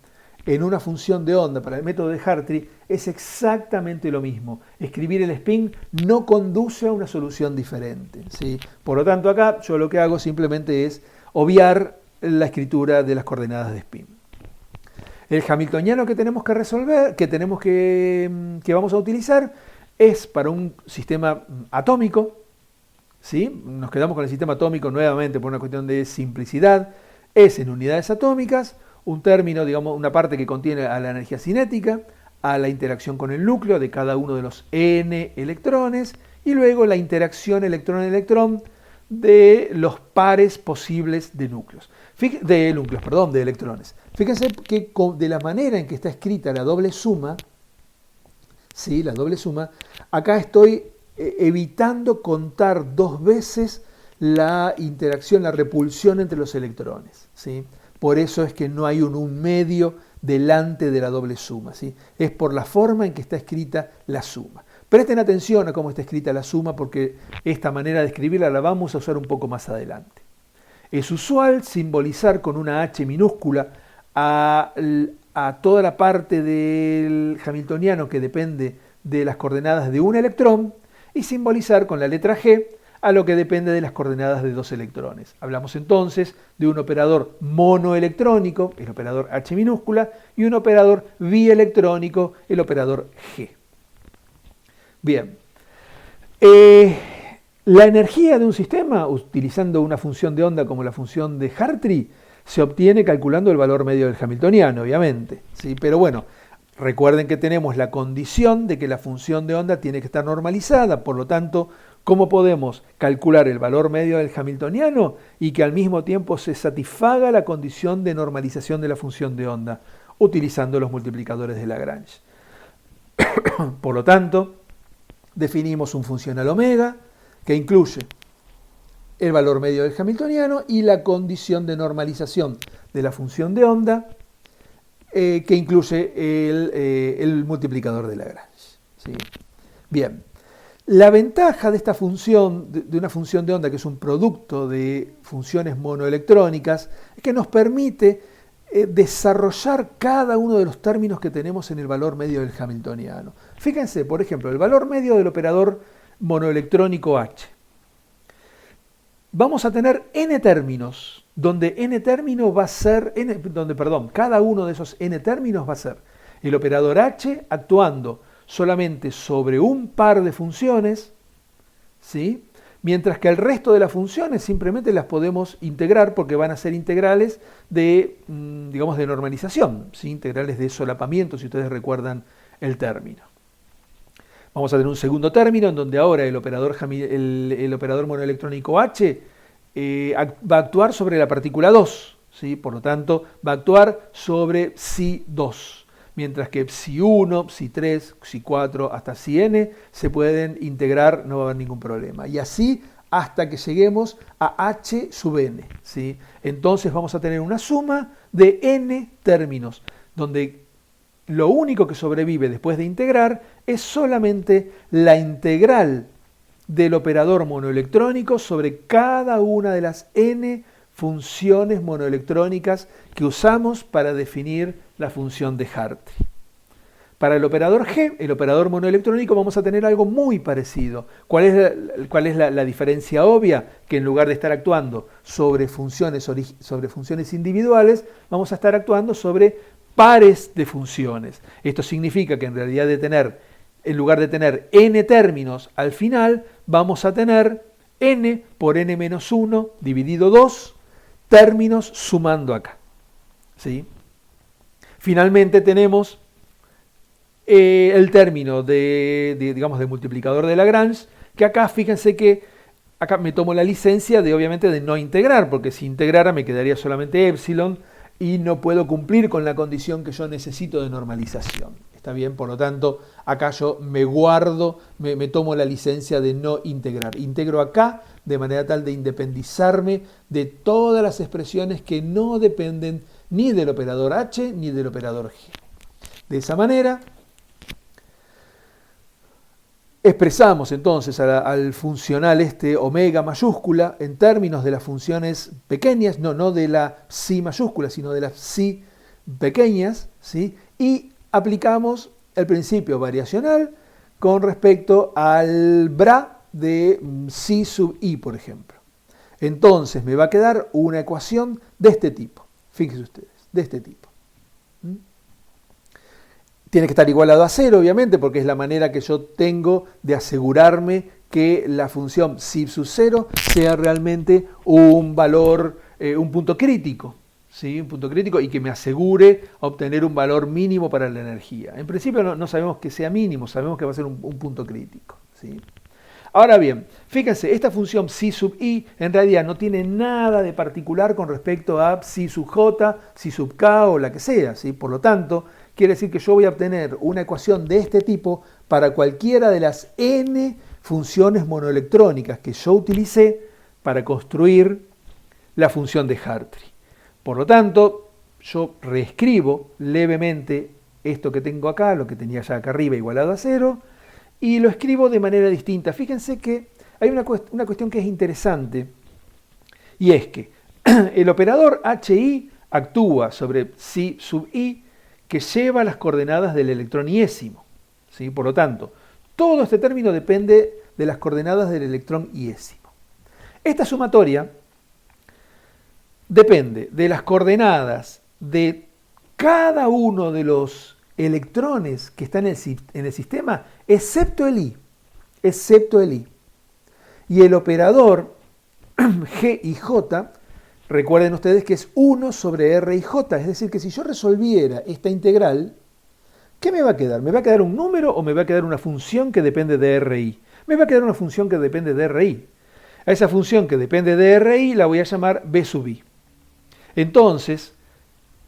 S1: en una función de onda para el método de Hartree es exactamente lo mismo. Escribir el spin no conduce a una solución diferente, ¿sí? Por lo tanto, acá yo lo que hago simplemente es obviar la escritura de las coordenadas de spin. El hamiltoniano que tenemos que resolver, que vamos a utilizar, es para un sistema atómico, ¿sí? Nos quedamos con el sistema atómico nuevamente por una cuestión de simplicidad. Es en unidades atómicas, un término, digamos, una parte que contiene a la energía cinética, a la interacción con el núcleo de cada uno de los n electrones, y luego la interacción electrón-electrón de los pares posibles de núcleos. De electrones. Fíjense que de la manera en que está escrita la doble suma, ¿sí?, la doble suma, acá estoy evitando contar dos veces la interacción, la repulsión entre los electrones, ¿sí? Por eso es que no hay un medio delante de la doble suma, ¿sí? Es por la forma en que está escrita la suma. Presten atención a cómo está escrita la suma, porque esta manera de escribirla la vamos a usar un poco más adelante. Es usual simbolizar con una H minúscula a toda la parte del hamiltoniano que depende de las coordenadas de un electrón y simbolizar con la letra G a lo que depende de las coordenadas de dos electrones. Hablamos entonces de un operador monoelectrónico, el operador H minúscula, y un operador bielectrónico, el operador G. Bien. La energía de un sistema, utilizando una función de onda como la función de Hartree, se obtiene calculando el valor medio del hamiltoniano, obviamente, ¿sí? Pero bueno, recuerden que tenemos la condición de que la función de onda tiene que estar normalizada, por lo tanto, ¿cómo podemos calcular el valor medio del hamiltoniano y que al mismo tiempo se satisfaga la condición de normalización de la función de onda? Utilizando los multiplicadores de Lagrange. Por lo tanto, definimos un funcional omega que incluye el valor medio del hamiltoniano y la condición de normalización de la función de onda que incluye el multiplicador de Lagrange, ¿sí? Bien, la ventaja de esta función, de una función de onda que es un producto de funciones monoelectrónicas, es que nos permite desarrollar cada uno de los términos que tenemos en el valor medio del hamiltoniano. Fíjense, por ejemplo, el valor medio del operador monoelectrónico H. Vamos a tener n términos, donde cada uno de esos n términos va a ser el operador H actuando solamente sobre un par de funciones, ¿sí?, mientras que el resto de las funciones simplemente las podemos integrar porque van a ser integrales de, digamos, de normalización, ¿sí?, integrales de solapamiento, si ustedes recuerdan el término. Vamos a tener un segundo término en donde ahora el operador monoelectrónico H va a actuar sobre la partícula 2, ¿sí? Por lo tanto, va a actuar sobre psi2, mientras que psi1, psi3, psi4, hasta psi_n se pueden integrar, no va a haber ningún problema. Y así hasta que lleguemos a h sub n, ¿sí? Entonces vamos a tener una suma de n términos, donde lo único que sobrevive después de integrar es solamente la integral del operador monoelectrónico sobre cada una de las n funciones monoelectrónicas que usamos para definir la función de Hartree. Para el operador G, el operador monoelectrónico, vamos a tener algo muy parecido. ¿Cuál es la diferencia obvia? Que en lugar de estar actuando sobre funciones individuales, vamos a estar actuando sobre pares de funciones. Esto significa que en realidad en lugar de tener n términos al final, vamos a tener n por n menos 1 dividido 2 términos sumando acá. ¿Sí? Finalmente tenemos el término digamos, de multiplicador de Lagrange, que acá fíjense que acá me tomo la licencia obviamente de no integrar, porque si integrara me quedaría solamente epsilon y no puedo cumplir con la condición que yo necesito de normalización. ¿Está bien? Por lo tanto, acá yo me guardo, me tomo la licencia de no integrar. Integro acá de manera tal de independizarme de todas las expresiones que no dependen ni del operador h ni del operador g. De esa manera, expresamos entonces al funcional omega mayúscula en términos de las funciones pequeñas, no de la psi mayúscula, sino de las psi pequeñas, ¿sí? Y aplicamos el principio variacional con respecto al bra de psi sub i, por ejemplo. Entonces me va a quedar una ecuación de este tipo, fíjense ustedes, de este tipo. Tiene que estar igualado a 0, obviamente, porque es la manera que yo tengo de asegurarme que la función psi sub 0 sea realmente un valor, un punto crítico, ¿sí? Un punto crítico y que me asegure obtener un valor mínimo para la energía. En principio no sabemos que sea mínimo, sabemos que va a ser un punto crítico, ¿sí? Ahora bien, fíjense, esta función psi sub i en realidad no tiene nada de particular con respecto a psi sub j, psi sub k o la que sea, ¿sí? Por lo tanto, quiere decir que yo voy a obtener una ecuación de este tipo para cualquiera de las n funciones monoelectrónicas que yo utilicé para construir la función de Hartree. Por lo tanto, yo reescribo levemente esto que tengo acá, lo que tenía ya acá arriba igualado a 0, y lo escribo de manera distinta. Fíjense que hay una cuestión que es interesante, y es que el operador hi actúa sobre psi sub i, que lleva las coordenadas del electrón iésimo, ¿sí? Por lo tanto, todo este término depende de las coordenadas del electrón iésimo. Esta sumatoria depende de las coordenadas de cada uno de los electrones que están en el sistema, excepto el i. Y el operador g y j, recuerden ustedes que es 1 sobre r y j, es decir, que si yo resolviera esta integral, ¿qué me va a quedar? ¿Me va a quedar un número o me va a quedar una función que depende de ri? Me va a quedar una función que depende de ri. A esa función que depende de ri la voy a llamar b sub i. Entonces,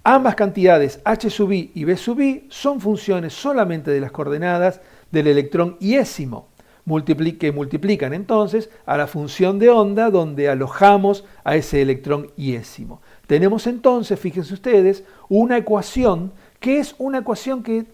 S1: ambas cantidades h sub i y b sub i son funciones solamente de las coordenadas del electrón iésimo, que multiplican entonces a la función de onda donde alojamos a ese electrón iésimo. Tenemos entonces, fíjense ustedes, una ecuación que es una ecuación que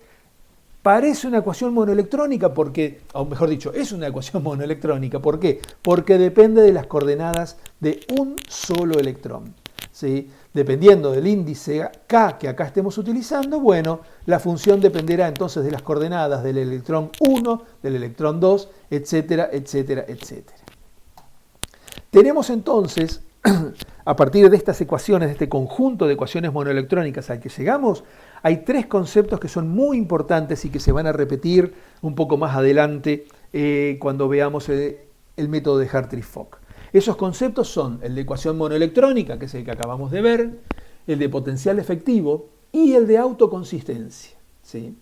S1: parece una ecuación monoelectrónica porque, o mejor dicho, es una ecuación monoelectrónica. ¿Por qué? Porque depende de las coordenadas de un solo electrón, ¿sí? Dependiendo del índice K que acá estemos utilizando, bueno, la función dependerá entonces de las coordenadas del electrón 1, del electrón 2, etcétera, etcétera, etcétera. Tenemos entonces, a partir de estas ecuaciones, de este conjunto de ecuaciones monoelectrónicas al que llegamos, hay tres conceptos que son muy importantes y que se van a repetir un poco más adelante cuando veamos el método de Hartree-Fock. Esos conceptos son el de ecuación monoelectrónica, que es el que acabamos de ver, el de potencial efectivo y el de autoconsistencia, ¿sí?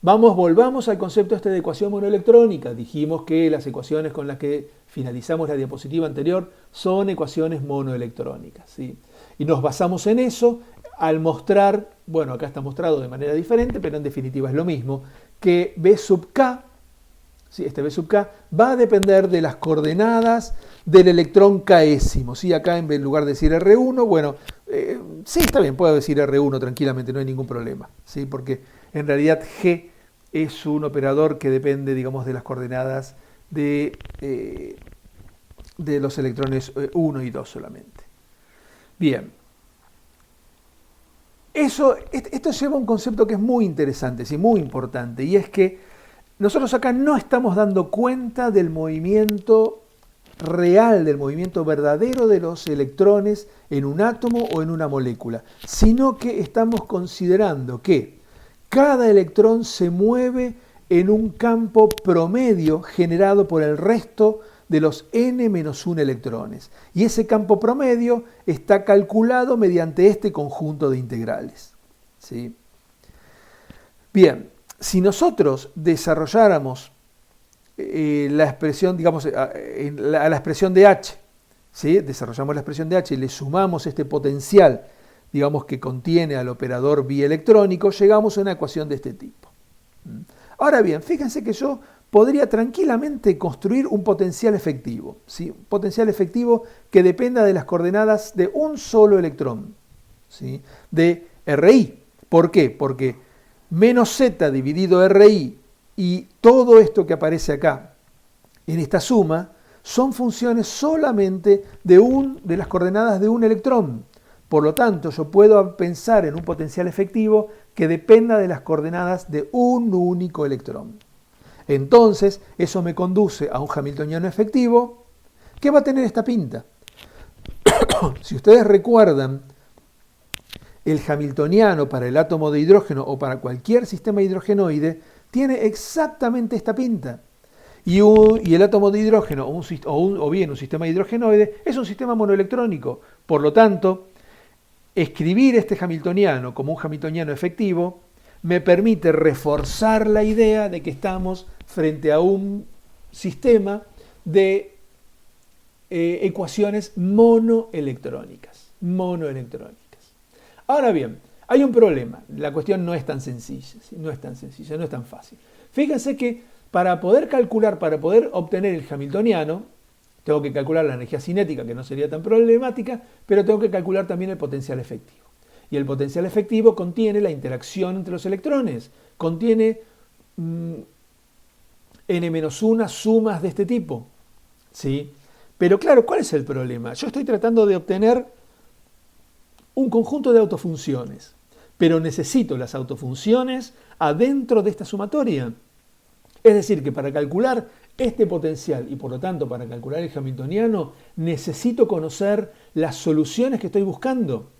S1: Volvamos al concepto de ecuación monoelectrónica. Dijimos que las ecuaciones con las que finalizamos la diapositiva anterior son ecuaciones monoelectrónicas, ¿sí? Y nos basamos en eso al mostrar, bueno, acá está mostrado de manera diferente, pero en definitiva es lo mismo, que B sub K, ¿sí? Este B sub K va a depender de las coordenadas del electrón késimo, ¿sí? Acá en lugar de decir R1, bueno, sí, está bien, puedo decir R1 tranquilamente, no hay ningún problema, ¿sí? Porque en realidad G es un operador que depende, digamos, de las coordenadas de los electrones 1 y 2 solamente. Bien. Esto lleva a un concepto que es muy interesante, sí, muy importante, y es que nosotros acá no estamos dando cuenta del movimiento real del movimiento verdadero de los electrones en un átomo o en una molécula, sino que estamos considerando que cada electrón se mueve en un campo promedio generado por el resto de los n-1 electrones. Y ese campo promedio está calculado mediante este conjunto de integrales. ¿Sí? Bien, si nosotros desarrolláramos la expresión, digamos, a la expresión de H, ¿sí? Desarrollamos la expresión de H y le sumamos este potencial, digamos, que contiene al operador bielectrónico, llegamos a una ecuación de este tipo. Ahora bien, fíjense que yo podría tranquilamente construir un potencial efectivo, ¿sí? Un potencial efectivo que dependa de las coordenadas de un solo electrón, ¿sí? De RI. ¿Por qué? Porque menos Z dividido RI y todo esto que aparece acá en esta suma son funciones solamente de las coordenadas de un electrón. Por lo tanto, yo puedo pensar en un potencial efectivo que dependa de las coordenadas de un único electrón. Entonces, eso me conduce a un hamiltoniano efectivo que va a tener esta pinta. Si ustedes recuerdan, el hamiltoniano para el átomo de hidrógeno o para cualquier sistema hidrogenoide tiene exactamente esta pinta. Y el átomo de hidrógeno o bien un sistema hidrogenoide es un sistema monoelectrónico. Por lo tanto, escribir este hamiltoniano como un hamiltoniano efectivo me permite reforzar la idea de que estamos frente a un sistema de ecuaciones monoelectrónicas. Ahora bien, hay un problema. La cuestión no es tan sencilla, ¿sí? No es tan fácil. Fíjense que para poder obtener el hamiltoniano, tengo que calcular la energía cinética, que no sería tan problemática, pero tengo que calcular también el potencial efectivo. Y el potencial efectivo contiene la interacción entre los electrones, contiene n-1 sumas de este tipo, ¿sí? Pero claro, ¿cuál es el problema? Yo estoy tratando de obtener un conjunto de autofunciones, pero necesito las autofunciones adentro de esta sumatoria. Es decir, que para calcular este potencial y por lo tanto para calcular el hamiltoniano necesito conocer las soluciones que estoy buscando.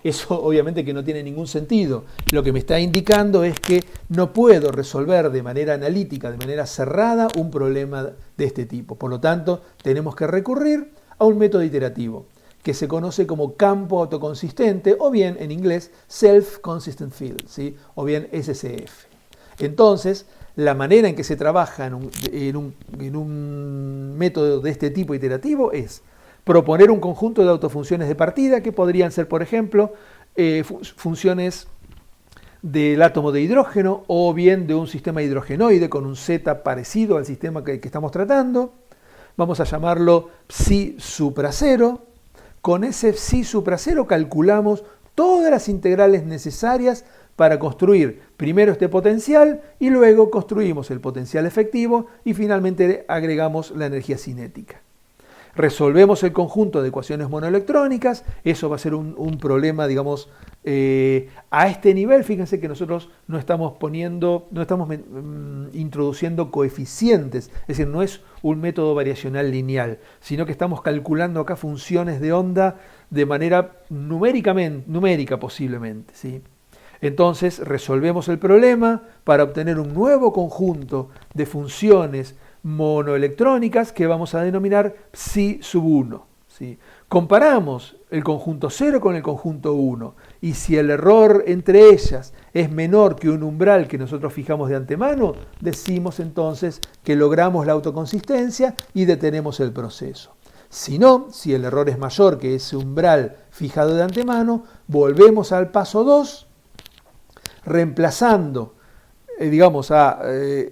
S1: Eso obviamente que no tiene ningún sentido. Lo que me está indicando es que no puedo resolver de manera analítica, de manera cerrada, un problema de este tipo. Por lo tanto, tenemos que recurrir a un método iterativo que se conoce como campo autoconsistente o bien en inglés Self-Consistent Field, ¿sí? O bien SCF. Entonces, la manera en que se trabaja en un método de este tipo iterativo es proponer un conjunto de autofunciones de partida que podrían ser, por ejemplo, funciones del átomo de hidrógeno o bien de un sistema hidrogenoide con un Z parecido al sistema que estamos tratando. Vamos a llamarlo psi supra cero. Con ese psi supra cero calculamos todas las integrales necesarias para construir primero este potencial y luego construimos el potencial efectivo y finalmente agregamos la energía cinética. Resolvemos el conjunto de ecuaciones monoelectrónicas, eso va a ser un problema, digamos, a este nivel. Fíjense que nosotros no estamos introduciendo coeficientes, es decir, no es un método variacional lineal, sino que estamos calculando acá funciones de onda de manera numérica posiblemente, ¿sí? Entonces resolvemos el problema para obtener un nuevo conjunto de funciones monoelectrónicas que vamos a denominar psi sub 1. ¿Sí? Comparamos el conjunto 0 con el conjunto 1 y si el error entre ellas es menor que un umbral que nosotros fijamos de antemano, decimos entonces que logramos la autoconsistencia y detenemos el proceso. Si no, si el error es mayor que ese umbral fijado de antemano, volvemos al paso 2, reemplazando a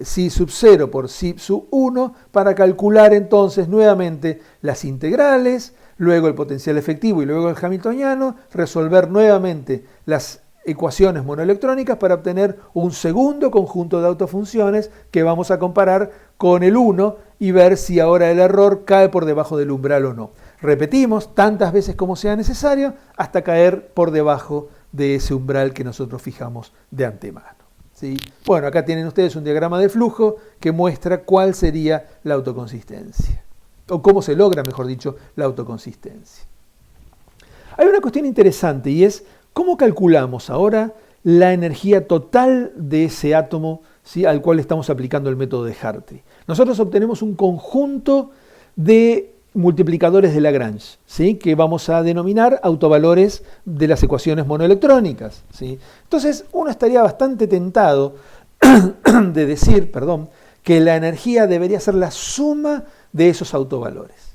S1: psi sub 0 por psi sub 1 para calcular entonces nuevamente las integrales, luego el potencial efectivo y luego el hamiltoniano, resolver nuevamente las ecuaciones monoelectrónicas para obtener un segundo conjunto de autofunciones que vamos a comparar con el 1 y ver si ahora el error cae por debajo del umbral o no. Repetimos tantas veces como sea necesario hasta caer por debajo de ese umbral que nosotros fijamos de antemano. ¿Sí? Bueno, acá tienen ustedes un diagrama de flujo que muestra cuál sería la autoconsistencia. o cómo se logra, mejor dicho, la autoconsistencia. Hay una cuestión interesante y es cómo calculamos ahora la energía total de ese átomo, ¿sí?, al cual estamos aplicando el método de Hartree. Nosotros obtenemos un conjunto de multiplicadores de Lagrange, ¿sí?, que vamos a denominar autovalores de las ecuaciones monoelectrónicas, ¿sí? Entonces uno estaría bastante tentado de decir, que la energía debería ser la suma de esos autovalores.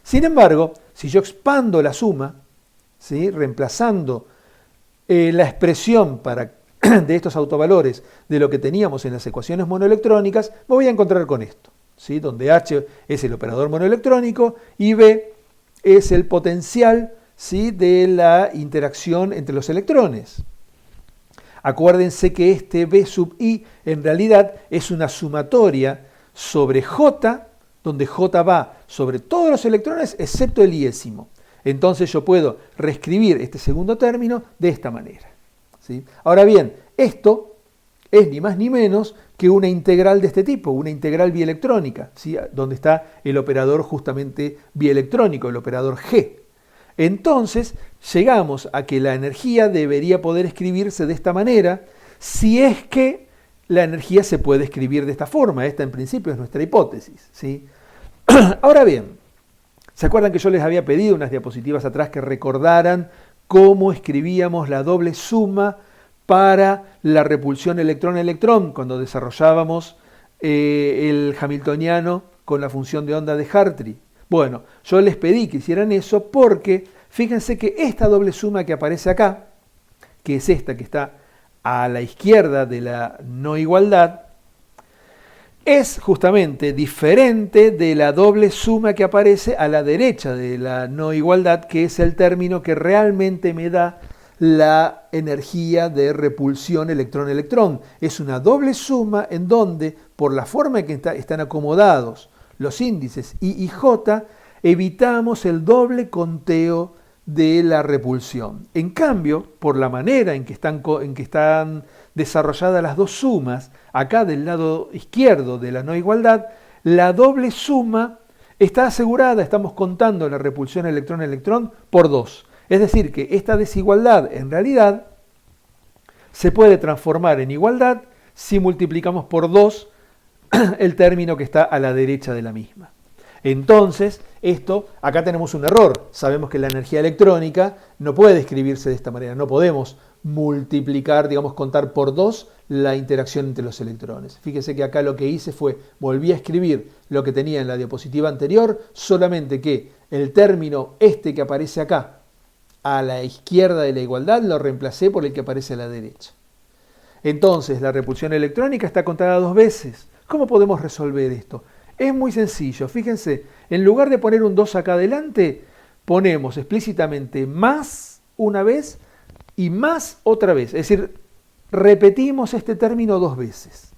S1: Sin embargo, si yo expando la suma, ¿sí?, reemplazando la expresión de estos autovalores de lo que teníamos en las ecuaciones monoelectrónicas, me voy a encontrar con esto, ¿sí?, donde H es el operador monoelectrónico y B es el potencial, ¿sí?, de la interacción entre los electrones. Acuérdense que este B sub I en realidad es una sumatoria sobre J, donde J va sobre todos los electrones excepto el iésimo. Entonces yo puedo reescribir este segundo término de esta manera, ¿sí? Ahora bien, esto es ni más ni menos que una integral de este tipo, una integral bielectrónica, ¿sí?, donde está el operador justamente bielectrónico, el operador G. Entonces llegamos a que la energía debería poder escribirse de esta manera si es que la energía se puede escribir de esta forma. Esta en principio es nuestra hipótesis, ¿sí? Ahora bien, ¿se acuerdan que yo les había pedido unas diapositivas atrás que recordaran cómo escribíamos la doble suma para la repulsión electrón-electrón cuando desarrollábamos el hamiltoniano con la función de onda de Hartree? Bueno, yo les pedí que hicieran eso porque fíjense que esta doble suma que aparece acá, que es esta que está a la izquierda de la no igualdad, es justamente diferente de la doble suma que aparece a la derecha de la no igualdad, que es el término que realmente me da la energía de repulsión electrón-electrón. Es una doble suma en donde, por la forma en que están acomodados los índices I y J, evitamos el doble conteo de la repulsión. En cambio, por la manera en que están desarrolladas las dos sumas, acá del lado izquierdo de la no igualdad, la doble suma está asegurada, estamos contando la repulsión electrón-electrón por 2. Es decir, que esta desigualdad en realidad se puede transformar en igualdad si multiplicamos por 2 el término que está a la derecha de la misma. Entonces, acá tenemos un error. Sabemos que la energía electrónica no puede escribirse de esta manera. No podemos multiplicar, contar por 2 la interacción entre los electrones. Fíjese que acá lo que hice fue, volví a escribir lo que tenía en la diapositiva anterior, solamente que el término que aparece acá, a la izquierda de la igualdad, lo reemplacé por el que aparece a la derecha. Entonces, la repulsión electrónica está contada 2 veces. ¿Cómo podemos resolver esto? Es muy sencillo. Fíjense, en lugar de poner un 2 acá adelante, ponemos explícitamente más una vez y más otra vez. Es decir, repetimos este término 2 veces,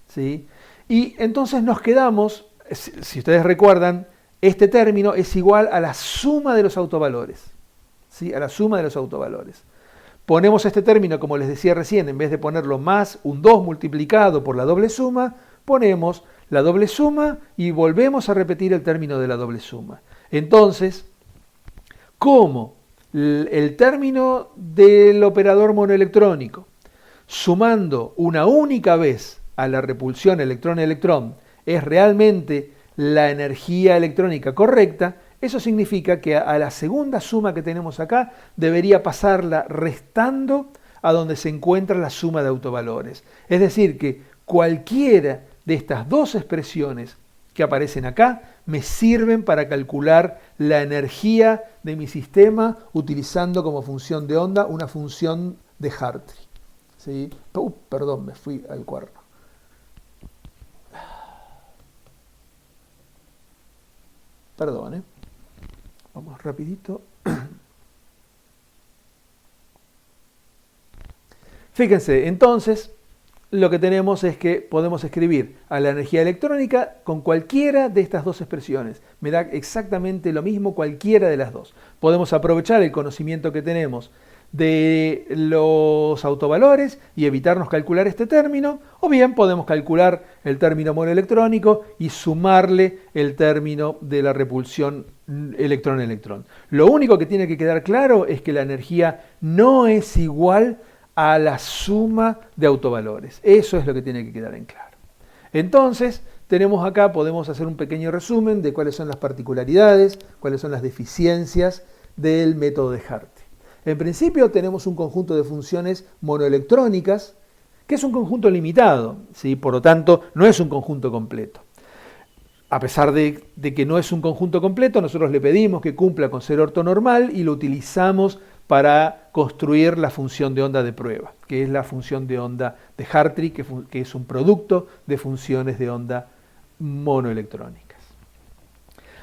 S1: ¿sí? Y entonces nos quedamos, si ustedes recuerdan, este término es igual a la suma de los autovalores, ¿sí?, a la suma de los autovalores. Ponemos este término, como les decía recién, en vez de ponerlo más un 2 multiplicado por la doble suma, ponemos la doble suma y volvemos a repetir el término de la doble suma. Entonces, como el término del operador monoelectrónico, sumando una única vez a la repulsión electrón-electrón, es realmente la energía electrónica correcta, eso significa que a la segunda suma que tenemos acá debería pasarla restando a donde se encuentra la suma de autovalores. Es decir, que cualquiera de estas dos expresiones que aparecen acá me sirven para calcular la energía de mi sistema utilizando como función de onda una función de Hartree, ¿sí? Perdón, me fui al cuerno. Perdón, Vamos rapidito. Fíjense, entonces, lo que tenemos es que podemos escribir a la energía electrónica con cualquiera de estas dos expresiones. Me da exactamente lo mismo cualquiera de las dos. Podemos aprovechar el conocimiento que tenemos de los autovalores y evitarnos calcular este término, o bien podemos calcular el término monoelectrónico y sumarle el término de la repulsión electrón-electrón. Lo único que tiene que quedar claro es que la energía no es igual a la suma de autovalores. Eso es lo que tiene que quedar en claro. Entonces, tenemos acá, podemos hacer un pequeño resumen de cuáles son las particularidades, cuáles son las deficiencias del método de Hartree. En principio tenemos un conjunto de funciones monoelectrónicas, que es un conjunto limitado, ¿sí? Por lo tanto, no es un conjunto completo. A pesar de que no es un conjunto completo, nosotros le pedimos que cumpla con ser ortonormal y lo utilizamos para construir la función de onda de prueba, que es la función de onda de Hartree, que es un producto de funciones de onda monoelectrónicas.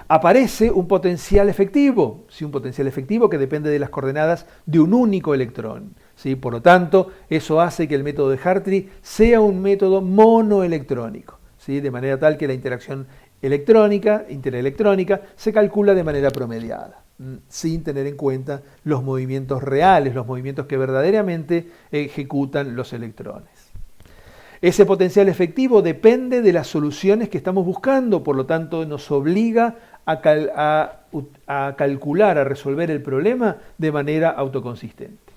S1: Aparece un potencial efectivo, ¿sí? Un potencial efectivo que depende de las coordenadas de un único electrón, ¿sí? Por lo tanto, eso hace que el método de Hartree sea un método monoelectrónico, ¿sí? De manera tal que la interacción interelectrónica se calcula de manera promediada, sin tener en cuenta los movimientos reales, los movimientos que verdaderamente ejecutan los electrones. Ese potencial efectivo depende de las soluciones que estamos buscando, por lo tanto nos obliga a calcular, a resolver el problema de manera autoconsistente.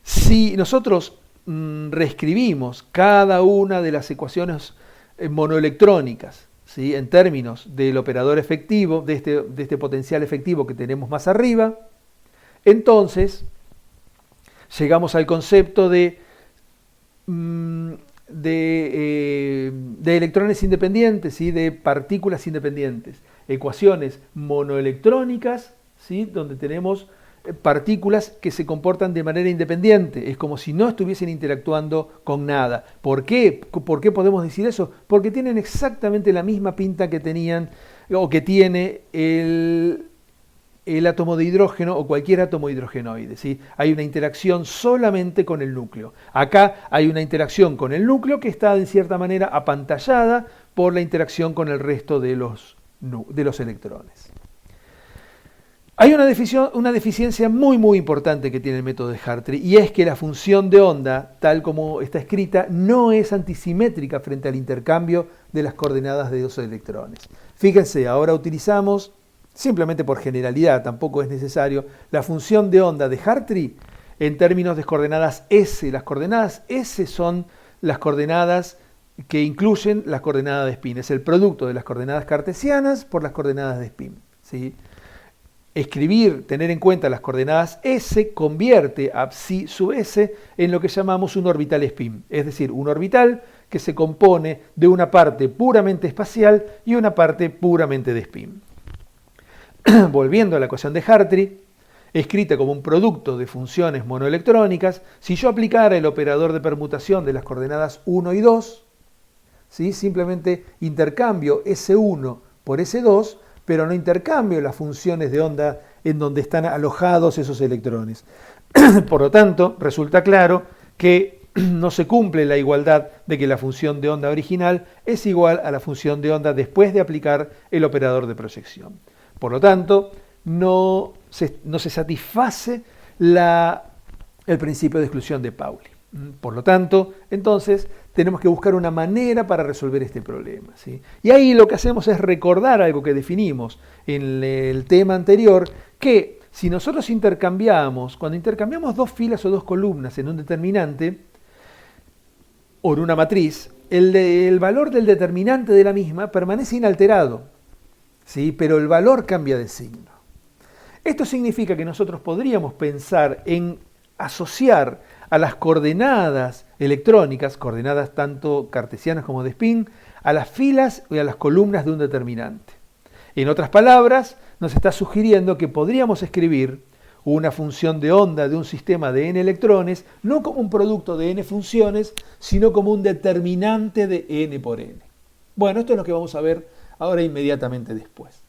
S1: Si nosotros reescribimos cada una de las ecuaciones monoelectrónicas, ¿sí? En términos del operador efectivo, de este potencial efectivo que tenemos más arriba, entonces llegamos al concepto de electrones independientes, ¿sí? De partículas independientes, ecuaciones monoelectrónicas, ¿sí? Donde tenemos partículas que se comportan de manera independiente, es como si no estuviesen interactuando con nada. ¿Por qué? ¿Por qué podemos decir eso? Porque tienen exactamente la misma pinta que tenían o que tiene el átomo de hidrógeno o cualquier átomo hidrogenoide, ¿sí? Hay una interacción solamente con el núcleo. Acá hay una interacción con el núcleo que está en cierta manera apantallada por la interacción con el resto de los electrones. Hay una deficiencia muy importante que tiene el método de Hartree, y es que la función de onda, tal como está escrita, no es antisimétrica frente al intercambio de las coordenadas de dos electrones. Fíjense, ahora utilizamos, simplemente por generalidad, tampoco es necesario, la función de onda de Hartree en términos de coordenadas S. Las coordenadas S son las coordenadas que incluyen las coordenadas de spin. Es el producto de las coordenadas cartesianas por las coordenadas de spin, ¿sí? Tener en cuenta las coordenadas S convierte a psi sub S en lo que llamamos un orbital spin, es decir, un orbital que se compone de una parte puramente espacial y una parte puramente de spin. Volviendo a la ecuación de Hartree, escrita como un producto de funciones monoelectrónicas, si yo aplicara el operador de permutación de las coordenadas 1 y 2, ¿sí? Simplemente intercambio S1 por S2, pero no intercambio las funciones de onda en donde están alojados esos electrones. Por lo tanto, resulta claro que no se cumple la igualdad de que la función de onda original es igual a la función de onda después de aplicar el operador de proyección. Por lo tanto, no se satisface el principio de exclusión de Pauli. Por lo tanto, entonces, tenemos que buscar una manera para resolver este problema, ¿sí? Y ahí lo que hacemos es recordar algo que definimos en el tema anterior, que si nosotros cuando intercambiamos dos filas o dos columnas en un determinante o en una matriz, el valor del determinante de la misma permanece inalterado, ¿sí? Pero el valor cambia de signo. Esto significa que nosotros podríamos pensar en asociar a las coordenadas electrónicas, coordenadas tanto cartesianas como de spin, a las filas y a las columnas de un determinante. En otras palabras, nos está sugiriendo que podríamos escribir una función de onda de un sistema de n electrones, no como un producto de n funciones, sino como un determinante de n por n. Bueno, esto es lo que vamos a ver ahora inmediatamente después.